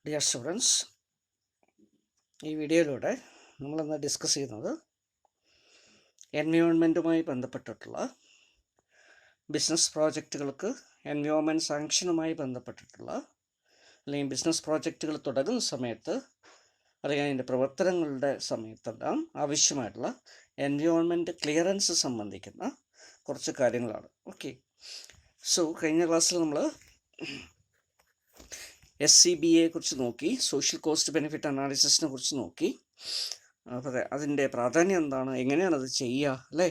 Dear students, ഈ വീഡിയോയിലൂടെ നമ്മളിന്ന് ഡിസ്കസ് ചെയ്യുന്നത് എൻവയോൺമെൻറ്റുമായി ബന്ധപ്പെട്ടിട്ടുള്ള ബിസിനസ് പ്രോജക്റ്റുകൾക്ക് എൻവയോൺമെൻറ്റ് സാങ്ഷനുമായി ബന്ധപ്പെട്ടിട്ടുള്ള അല്ലെങ്കിൽ ബിസിനസ് പ്രോജക്റ്റുകൾ തുടങ്ങുന്ന സമയത്ത് അല്ലെങ്കിൽ അതിൻ്റെ പ്രവർത്തനങ്ങളുടെ സമയത്തെല്ലാം ആവശ്യമായിട്ടുള്ള എൻവയോൺമെൻറ്റ് ക്ലിയറൻസ് സംബന്ധിക്കുന്ന കുറച്ച് കാര്യങ്ങളാണ്. ഓക്കെ, സോ കഴിഞ്ഞ ക്ലാസ്സിൽ നമ്മൾ SCBA കുറിച്ച് നോക്കി, സോഷ്യൽ കോസ്റ്റ് ബെനിഫിറ്റ് അനാലിസിസിനെ കുറിച്ച് നോക്കി. അപ്പോൾ അതിൻ്റെ പ്രാധാന്യം എന്താണ്, എങ്ങനെയാണ് അത് ചെയ്യുക, അല്ലേ,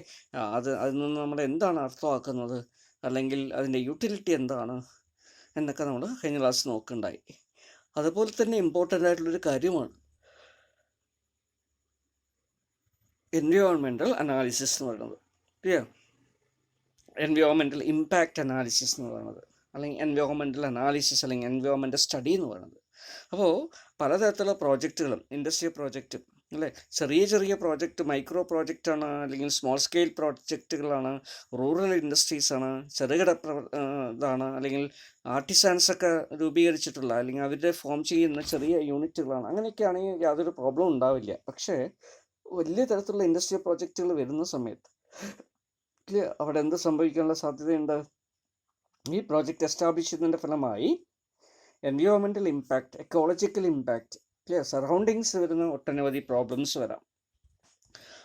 അതിൽ നിന്ന് നമ്മൾ എന്താണ് അർത്ഥമാക്കുന്നത്, അല്ലെങ്കിൽ അതിൻ്റെ യൂട്ടിലിറ്റി എന്താണ് എന്നൊക്കെ നമ്മൾ കഴിഞ്ഞ ക്ലാസ് നോക്കുന്നുണ്ടായി. അതുപോലെ തന്നെ ഇമ്പോർട്ടൻ്റ് ആയിട്ടുള്ളൊരു കാര്യമാണ് എൻവയോൺമെൻറ്റൽ അനാലിസിസ് എന്ന് പറയുന്നത്. ക്ലിയർ? എൻവയോൺമെൻറ്റൽ ഇമ്പാക്റ്റ് അനാലിസിസ് എന്ന് പറയുന്നത്, അല്ലെങ്കിൽ എൻവയോൺമെൻറ്റൽ അനാലിസിസ് അല്ലെങ്കിൽ എൻവയോൺമെൻറ്റൽ സ്റ്റഡി എന്ന് പറയുന്നത്. അപ്പോൾ പലതരത്തിലുള്ള പ്രോജക്റ്റുകളും, ഇൻഡസ്ട്രിയൽ പ്രോജക്റ്റും അല്ലേ, ചെറിയ പ്രോജക്റ്റ്, മൈക്രോ പ്രോജക്റ്റാണ്, അല്ലെങ്കിൽ സ്മോൾ സ്കെയിൽ പ്രോജക്റ്റുകളാണ്, റൂറൽ ഇൻഡസ്ട്രീസാണ്, ചെറുകിട ഇതാണ്, അല്ലെങ്കിൽ ആർട്ടിസാൻസൊക്കെ രൂപീകരിച്ചിട്ടുള്ള അല്ലെങ്കിൽ അവരുടെ ഫോം ചെയ്യുന്ന ചെറിയ യൂണിറ്റുകളാണ്. അങ്ങനെയൊക്കെയാണെങ്കിൽ യാതൊരു പ്രോബ്ലം ഉണ്ടാവില്ല. പക്ഷേ വലിയ തരത്തിലുള്ള ഇൻഡസ്ട്രിയൽ പ്രോജക്റ്റുകൾ വരുന്ന സമയത്ത് അവിടെ എന്ത് സംഭവിക്കാനുള്ള സാധ്യതയുണ്ട്? ഈ പ്രോജക്റ്റ് എസ്റ്റാബ്ലിഷ് ചെയ്യുന്നതിൻ്റെ ഫലമായി environmental impact, ecological impact, surroundings വരുന്ന ഒട്ടനവധി പ്രോബ്ലംസ് വരാം.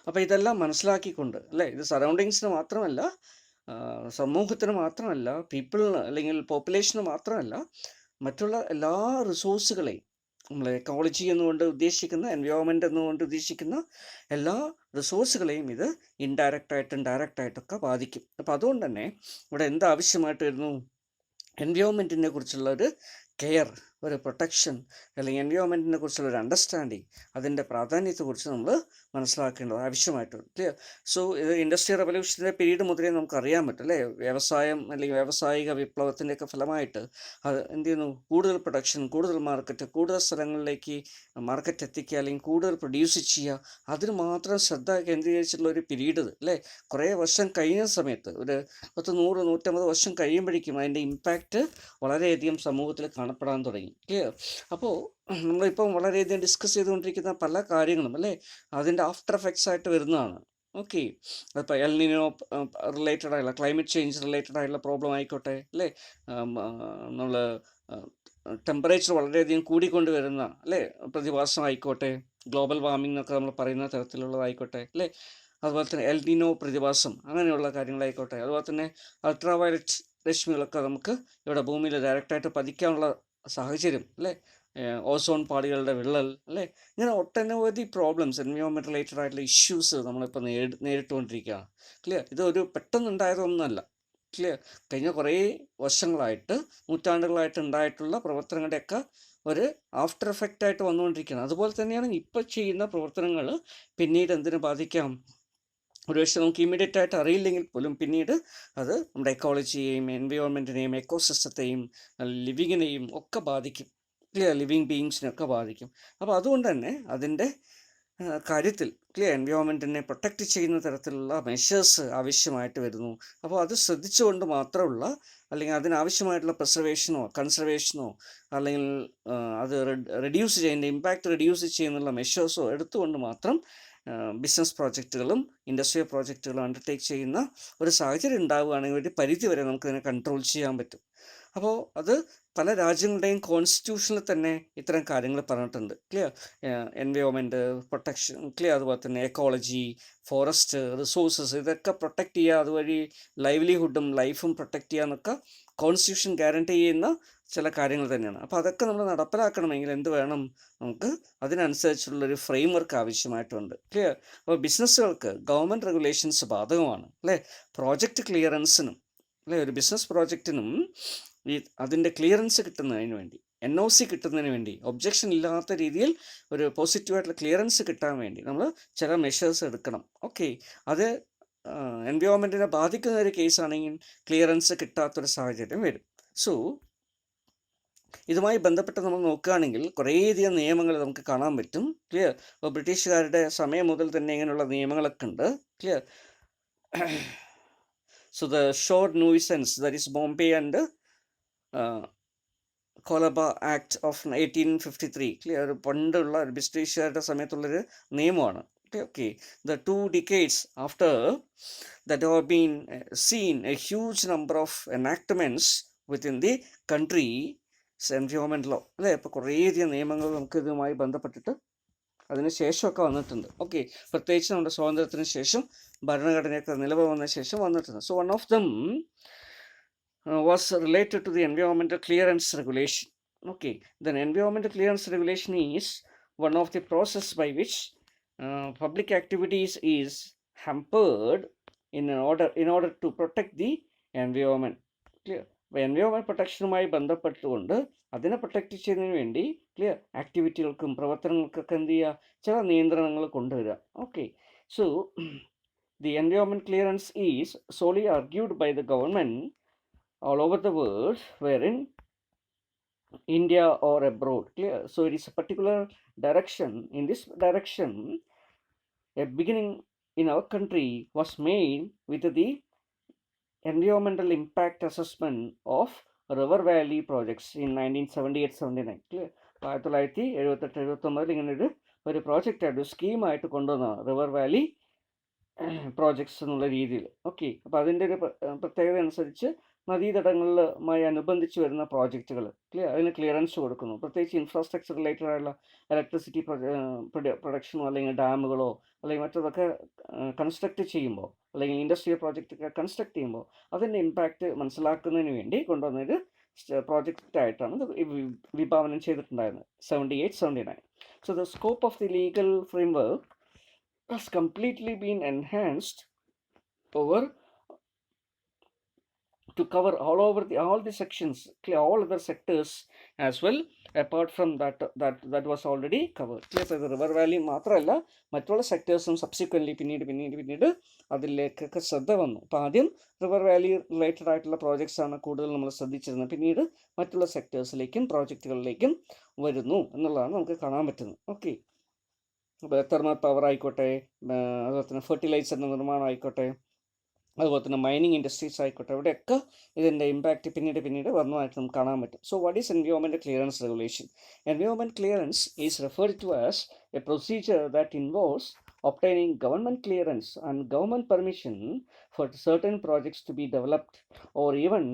അപ്പോൾ ഇതെല്ലാം മനസ്സിലാക്കിക്കൊണ്ട്, അല്ലേ, ഇത് സറൗണ്ടിങ്സിന് മാത്രമല്ല, സമൂഹത്തിന് മാത്രമല്ല, പീപ്പിളിന് അല്ലെങ്കിൽ പോപ്പുലേഷന് മാത്രമല്ല, മറ്റുള്ള എല്ലാ റിസോഴ്സുകളെയും, നമ്മൾ എക്കോളജി എന്നുകൊണ്ട് ഉദ്ദേശിക്കുന്ന, എൻവയോൺമെൻറ്റ് എന്നുകൊണ്ട് ഉദ്ദേശിക്കുന്ന എല്ലാ റിസോഴ്സുകളെയും ഇത് ഇൻഡയറക്റ്റായിട്ടും ഡയറക്റ്റായിട്ടൊക്കെ ബാധിക്കും. അപ്പോൾ അതുകൊണ്ട് തന്നെ ഇവിടെ എന്താവശ്യമായിട്ട് വരുന്നു? എൻവയോൺമെൻറ്റിനെ കുറിച്ചുള്ള ഒരു കെയർ, ഒരു പ്രൊട്ടക്ഷൻ, അല്ലെങ്കിൽ എൻവയോൺമെൻറ്റിനെ കുറിച്ചുള്ള ഒരു അണ്ടർസ്റ്റാൻഡിങ്, അതിൻ്റെ പ്രാധാന്യത്തെക്കുറിച്ച് നമ്മൾ മനസ്സിലാക്കേണ്ടത് ആവശ്യമായിട്ടുണ്ട്. ക്ലിയർ? സോ ഇത് ഇൻഡസ്ട്രിയൽ റവല്യൂഷൻ്റെ പീരീഡ് മുതലേ നമുക്ക് അറിയാൻ പറ്റും, അല്ലേ, വ്യവസായം അല്ലെങ്കിൽ വ്യാവസായിക വിപ്ലവത്തിൻ്റെയൊക്കെ ഫലമായിട്ട് അത് എന്ത് ചെയ്യുന്നു? കൂടുതൽ പ്രൊഡക്ഷൻ, കൂടുതൽ മാർക്കറ്റ്, കൂടുതൽ സ്ഥലങ്ങളിലേക്ക് മാർക്കറ്റ് എത്തിക്കുക, അല്ലെങ്കിൽ കൂടുതൽ പ്രൊഡ്യൂസ് ചെയ്യുക, അതിന് മാത്രം ശ്രദ്ധ കേന്ദ്രീകരിച്ചിട്ടുള്ള ഒരു പീരീഡ്, അല്ലേ, കുറേ വർഷം കഴിഞ്ഞ സമയത്ത്, ഒരു 100-150 വർഷം കഴിയുമ്പോഴേക്കും അതിൻ്റെ ഇമ്പാക്റ്റ് വളരെയധികം സമൂഹത്തിൽ കാണപ്പെടാൻ തുടങ്ങി. ക്ലിയർ? അപ്പോൾ നമ്മളിപ്പം വളരെയധികം ഡിസ്കസ് ചെയ്തുകൊണ്ടിരിക്കുന്ന പല കാര്യങ്ങളും, അല്ലേ, അതിൻ്റെ ആഫ്റ്റർ എഫക്ട്സ് ആയിട്ട് വരുന്നതാണ്. ഓക്കെ, അതിപ്പോൾ എൽ നിനോ റിലേറ്റഡ് ആയുള്ള, ക്ലൈമറ്റ് ചേഞ്ച് റിലേറ്റഡ് ആയിട്ടുള്ള പ്രോബ്ലം ആയിക്കോട്ടെ, അല്ലേ, നമ്മൾ ടെമ്പറേച്ചർ വളരെയധികം കൂടിക്കൊണ്ട് വരുന്ന, അല്ലേ, പ്രതിഭാസം ആയിക്കോട്ടെ, ഗ്ലോബൽ വാർമിംഗ് എന്നൊക്കെ നമ്മൾ പറയുന്ന തരത്തിലുള്ളതായിക്കോട്ടെ, അല്ലേ, അതുപോലെ തന്നെ എൽ നിനോ പ്രതിഭാസം, അങ്ങനെയുള്ള കാര്യങ്ങളായിക്കോട്ടെ, അതുപോലെ തന്നെ അൾട്രാ വയലറ്റ് രശ്മികളൊക്കെ നമുക്ക് ഇവിടെ ഭൂമിയിൽ ഡയറക്റ്റായിട്ട് പതിക്കാനുള്ള സാഹചര്യം, അല്ലേ, ഓസോൺ പാളികളുടെ വിള്ളൽ, അല്ലേ, ഇങ്ങനെ ഒട്ടനവധി പ്രോബ്ലംസ്, എൻവയോൺമെൻറ്റ് റിലേറ്റഡ് ആയിട്ടുള്ള ഇഷ്യൂസ് നമ്മളിപ്പോൾ നേരിട്ടുകൊണ്ടിരിക്കുകയാണ്. ക്ലിയർ? ഇതൊരു പെട്ടെന്നുണ്ടായതൊന്നുമല്ല. ക്ലിയർ? കഴിഞ്ഞ കുറേ വർഷങ്ങളായിട്ട്, നൂറ്റാണ്ടുകളായിട്ട് ഉണ്ടായിട്ടുള്ള പ്രവർത്തനങ്ങളുടെയൊക്കെ ഒരു ആഫ്റ്റർ എഫക്റ്റ് ആയിട്ട് വന്നുകൊണ്ടിരിക്കുകയാണ്. അതുപോലെ തന്നെയാണ് ഇപ്പോൾ ചെയ്യുന്ന പ്രവർത്തനങ്ങൾ പിന്നീട് എന്തിനു ബാധിക്കാം? ഒരുപക്ഷെ നമുക്ക് ഇമ്മീഡിയറ്റ് ആയിട്ട് അറിയില്ലെങ്കിൽ പോലും പിന്നീട് അത് നമ്മുടെ എക്കോളജിയെയും എൻവയോൺമെൻറ്റിനെയും എക്കോസിസ്റ്റത്തെയും ലിവിങ്ങിനെയും ഒക്കെ ബാധിക്കും. ക്ലിയർ? ലിവിങ് ബീയിങ്സിനെയൊക്കെ ബാധിക്കും. അപ്പോൾ അതുകൊണ്ട് തന്നെ അതിൻ്റെ കാര്യത്തിൽ ക്ലിയർ എൻവയോൺമെൻറ്റിനെ പ്രൊട്ടക്റ്റ് ചെയ്യുന്ന തരത്തിലുള്ള മെഷേഴ്സ് ആവശ്യമായിട്ട് വരുന്നു. അപ്പോൾ അത് ശ്രദ്ധിച്ചുകൊണ്ട് മാത്രമുള്ള, അല്ലെങ്കിൽ അതിനാവശ്യമായിട്ടുള്ള പ്രിസർവേഷനോ കൺസർവേഷനോ, അല്ലെങ്കിൽ അത് റെഡ്യൂസ് ചെയ്യുന്ന ഇമ്പാക്റ്റ് റെഡ്യൂസ് ചെയ്യുന്നുള്ള മെഷേഴ്സോ എടുത്തുകൊണ്ട് മാത്രം ബിസിനസ് പ്രോജക്റ്റുകളും ഇൻഡസ്ട്രിയൽ പ്രോജക്റ്റുകളും അണ്ടർടേക്ക് ചെയ്യുന്ന ഒരു സാഹചര്യം ഉണ്ടാവുകയാണെങ്കിൽ ഒരു പരിധി വരെ നമുക്കതിനെ കൺട്രോൾ ചെയ്യാൻ പറ്റും. അപ്പോൾ അത് പല രാജ്യങ്ങളുടെയും കോൺസ്റ്റിറ്റ്യൂഷനിൽ തന്നെ ഇത്തരം കാര്യങ്ങൾ പറഞ്ഞിട്ടുണ്ട്. ക്ലിയർ? എൻവയോൺമെൻറ്റ് പ്രൊട്ടക്ഷൻ, ക്ലിയർ, അതുപോലെ തന്നെ എക്കോളജി, ഫോറസ്റ്റ്, റിസോഴ്സസ്, ഇതൊക്കെ പ്രൊട്ടക്റ്റ് ചെയ്യുക, അതുവഴി ലൈവ്ലിഹുഡും ലൈഫും പ്രൊട്ടക്റ്റ് ചെയ്യുക എന്നൊക്കെ കോൺസ്റ്റിറ്റ്യൂഷൻ ഗ്യാരണ്ടി ചെയ്യുന്ന ചില കാര്യങ്ങൾ തന്നെയാണ്. അപ്പോൾ അതൊക്കെ നമ്മൾ നടപ്പിലാക്കണമെങ്കിൽ എന്ത് വേണം? നമുക്ക് അതിനനുസരിച്ചുള്ളൊരു ഫ്രെയിം വർക്ക് ആവശ്യമായിട്ടുണ്ട്. ക്ലിയർ? അപ്പോൾ ബിസിനസ്സുകൾക്ക് ഗവൺമെൻറ് റെഗുലേഷൻസ് ബാധകമാണ്, അല്ലേ, പ്രോജക്റ്റ് ക്ലിയറൻസിനും, അല്ലേ, ഒരു ബിസിനസ് പ്രോജക്റ്റിനും അതിൻ്റെ ക്ലിയറൻസ് കിട്ടുന്നതിന് വേണ്ടി, NOC കിട്ടുന്നതിന് വേണ്ടി, ഒബ്ജക്ഷൻ ഇല്ലാത്ത രീതിയിൽ ഒരു പോസിറ്റീവായിട്ടുള്ള ക്ലിയറൻസ് കിട്ടാൻ വേണ്ടി നമ്മൾ ചില മെഷേഴ്സ് എടുക്കണം. ഓക്കെ, അത് എൻവയോൺമെൻറ്റിനെ ബാധിക്കുന്ന ഒരു കേസാണെങ്കിൽ ക്ലിയറൻസ് കിട്ടാത്തൊരു സാഹചര്യം വരും. സോ ഇതുമായി ബന്ധപ്പെട്ട് നമ്മൾ നോക്കുകയാണെങ്കിൽ കുറേയധികം നിയമങ്ങൾ നമുക്ക് കാണാൻ പറ്റും. ക്ലിയർ? അപ്പോൾ ബ്രിട്ടീഷുകാരുടെ സമയം മുതൽ തന്നെ ഇങ്ങനെയുള്ള നിയമങ്ങളൊക്കെ ഉണ്ട്. Clear? So the shore nuisance, that is Bombay and Colaba act of 1853. Clear, ഒരു പണ്ടുള്ള ഒരു ബ്രിട്ടീഷുകാരുടെ സമയത്തുള്ളൊരു നിയമമാണ്. Okay, the 2 decades after that have been seen a huge number of enactments within the country environment law. അല്ലേ, ഇപ്പോൾ കുറേയധികം നിയമങ്ങൾ നമുക്ക് ഇതുമായി ബന്ധപ്പെട്ടിട്ട് അതിന് ശേഷമൊക്കെ വന്നിട്ടുണ്ട്. ഓക്കെ, പ്രത്യേകിച്ച് നമ്മുടെ സ്വാതന്ത്ര്യത്തിന് ശേഷം ഭരണഘടനയൊക്കെ നിലവിൽ വന്ന ശേഷം വന്നിട്ടുണ്ട്. So one of them was related to the environmental clearance regulation. Okay, the environmental clearance regulation is one of the process by which public activities is hampered in order to protect the environment. Clear? Environment പ്രൊട്ടക്ഷനുമായി ബന്ധപ്പെട്ടുകൊണ്ട് അതിനെ protect ചെയ്യുന്നതിന് വേണ്ടി clear ആക്ടിവിറ്റികൾക്കും പ്രവർത്തനങ്ങൾക്കൊക്കെ എന്ത് ചെയ്യുക, ചില നിയന്ത്രണങ്ങൾ കൊണ്ടുവരിക. Okay, so the environment clearance is solely argued by the government all over the world, wherein India or abroad. Clear? So it is a particular direction. In this direction, a beginning in our country was made with the environmental impact assessment of river valley projects in 1978-79. Clear? 1978-79 ഇങ്ങനെ ഒരു പ്രോജക്റ്റായിട്ട് സ്കീമായിട്ട് കൊണ്ടുവന്ന river Valley projects എന്നുള്ള രീതിയിൽ. Okay, അപ്പോൾ അതിൻ്റെ ഒരു പ്രത്യേകത അനുസരിച്ച് നദീതടങ്ങളുമായി അനുബന്ധിച്ച് വരുന്ന പ്രോജക്റ്റുകൾ അതിന് ക്ലിയറൻസ് കൊടുക്കുന്നു. പ്രത്യേകിച്ച് ഇൻഫ്രാസ്ട്രക്ചർ റിലേറ്റഡ് ആയുള്ള ഇലക്ട്രിസിറ്റി പ്രൊഡക്ഷനോ അല്ലെങ്കിൽ ഡാമുകളോ അല്ലെങ്കിൽ മറ്റതൊക്കെ കൺസ്ട്രക്ട് ചെയ്യുമ്പോൾ അല്ലെങ്കിൽ ഇൻഡസ്ട്രിയൽ പ്രോജക്റ്റൊക്കെ കൺസ്ട്രക്ട് ചെയ്യുമ്പോൾ അതിൻ്റെ ഇമ്പാക്റ്റ് മനസ്സിലാക്കുന്നതിന് വേണ്ടി കൊണ്ടുവന്നൊരു പ്രോജക്റ്റായിട്ടാണ് വിഭാവനം ചെയ്തിട്ടുണ്ടായിരുന്നത് 78-79. So the scope of the legal framework has completely been enhanced over to cover all the sections, all other sectors as well, apart from that was already covered. Clear? So the river valley മാത്രമല്ല മറ്റുള്ള സെക്ടേഴ്സും subsequently പിന്നീട് അതിലേക്കൊക്കെ ശ്രദ്ധ വന്നു. അപ്പോൾ ആദ്യം river Valley related ആയിട്ടുള്ള projects ആണ് കൂടുതൽ നമ്മൾ ശ്രദ്ധിച്ചിരുന്നത്. പിന്നീട് മറ്റുള്ള സെക്ടേഴ്സിലേക്കും പ്രോജക്റ്റുകളിലേക്കും വരുന്നു എന്നുള്ളതാണ് നമുക്ക് കാണാൻ പറ്റുന്നത്. ഓക്കെ, തെർമൽ പവർ ആയിക്കോട്ടെ, അതുപോലെ തന്നെ ഫെർട്ടിലൈസറിൻ്റെ നിർമ്മാണം ആയിക്കോട്ടെ, അതുപോലെ തന്നെ മൈനിങ് ഇൻഡസ്ട്രീസ് ആയിക്കോട്ടെ, ഇവിടെയൊക്കെ ഇതിൻ്റെ ഇമ്പാക്റ്റ് പിന്നീട് വന്നതായിട്ട് നമുക്ക് കാണാൻ പറ്റും. So what is environment clearance regulation? Environment clearance is referred to as a procedure that involves obtaining government clearance and government permission for certain projects to be developed or even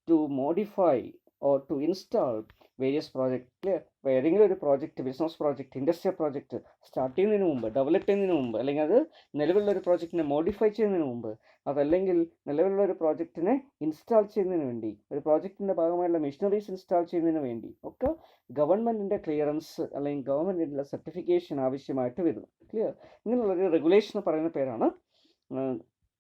to modify or to install various project. Clear? അപ്പോൾ ഏതെങ്കിലും ഒരു project, business project, industrial project start ചെയ്യുന്നതിന് മുമ്പ്, develop ചെയ്യുന്നതിന് മുമ്പ്, അല്ലെങ്കിൽ അത് നിലവിലുള്ള ഒരു പ്രോജക്റ്റിനെ മോഡിഫൈ ചെയ്യുന്നതിന് മുമ്പ്, അതല്ലെങ്കിൽ നിലവിലുള്ള ഒരു പ്രോജക്റ്റിനെ ഇൻസ്റ്റാൾ ചെയ്യുന്നതിന് വേണ്ടി, ഒരു പ്രോജക്റ്റിൻ്റെ ഭാഗമായുള്ള മെഷീനറീസ് ഇൻസ്റ്റാൾ ചെയ്യുന്നതിന് വേണ്ടി ഒക്കെ ഗവൺമെൻറ്റിൻ്റെ ക്ലിയറൻസ് അല്ലെങ്കിൽ ഗവൺമെൻറ്റിൻ്റെ സർട്ടിഫിക്കേഷൻ ആവശ്യമായിട്ട് വരുന്നു. ക്ലിയർ? ഇങ്ങനെയുള്ളൊരു റെഗുലേഷൻ പറയുന്ന പേരാണ്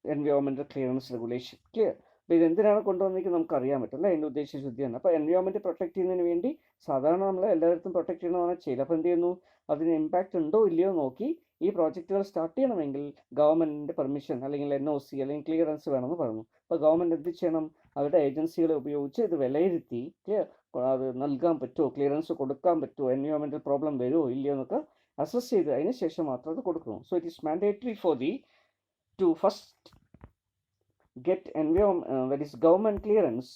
എൻവയോൺമെൻറ്റൽ ക്ലിയറൻസ് റെഗുലേഷൻ. ക്ലിയർ? അപ്പോൾ ഇതെന്തിനാണ് കൊണ്ടുവന്നിരിക്കുന്നത് നമുക്ക് അറിയാൻ പറ്റില്ല, അതിൻ്റെ ഉദ്ദേശം ശുദ്ധിയാണ്. അപ്പോൾ എൻവയോൺമെൻറ്റ് പ്രൊട്ടക്ട് ചെയ്യുന്നതിന് വേണ്ടി സാധാരണ നമ്മൾ എല്ലായിടത്തും പ്രൊട്ടക്ട് ചെയ്യണമെന്നാണ് ചെയ്യുക. അപ്പോൾ എന്ത് ചെയ്യുന്നു, അതിന് ഇമ്പാക്റ്റ് ഉണ്ടോ ഇല്ലയോ നോക്കി ഈ പ്രോജക്റ്റുകൾ സ്റ്റാർട്ട് ചെയ്യണമെങ്കിൽ ഗവൺമെൻറ്റിൻ്റെ പെർമിഷൻ അല്ലെങ്കിൽ NOC അല്ലെങ്കിൽ ക്ലിയറൻസ് വേണമെന്ന് പറഞ്ഞു. അപ്പോൾ ഗവൺമെൻറ് എന്ത് ചെയ്യണം, അവരുടെ ഏജൻസികളെ ഉപയോഗിച്ച് ഇത് വിലയിരുത്തി അത് നൽകാൻ പറ്റുമോ, ക്ലിയറൻസ് കൊടുക്കാൻ പറ്റുമോ, എൻവയോൺമെൻറ്റൽ പ്രോബ്ലം വരുമോ ഇല്ലയോ എന്നൊക്കെ അസസ് ചെയ്ത് അതിന് ശേഷം മാത്രം അത് കൊടുക്കുന്നു. So it is mandatory four to first get that is government clearance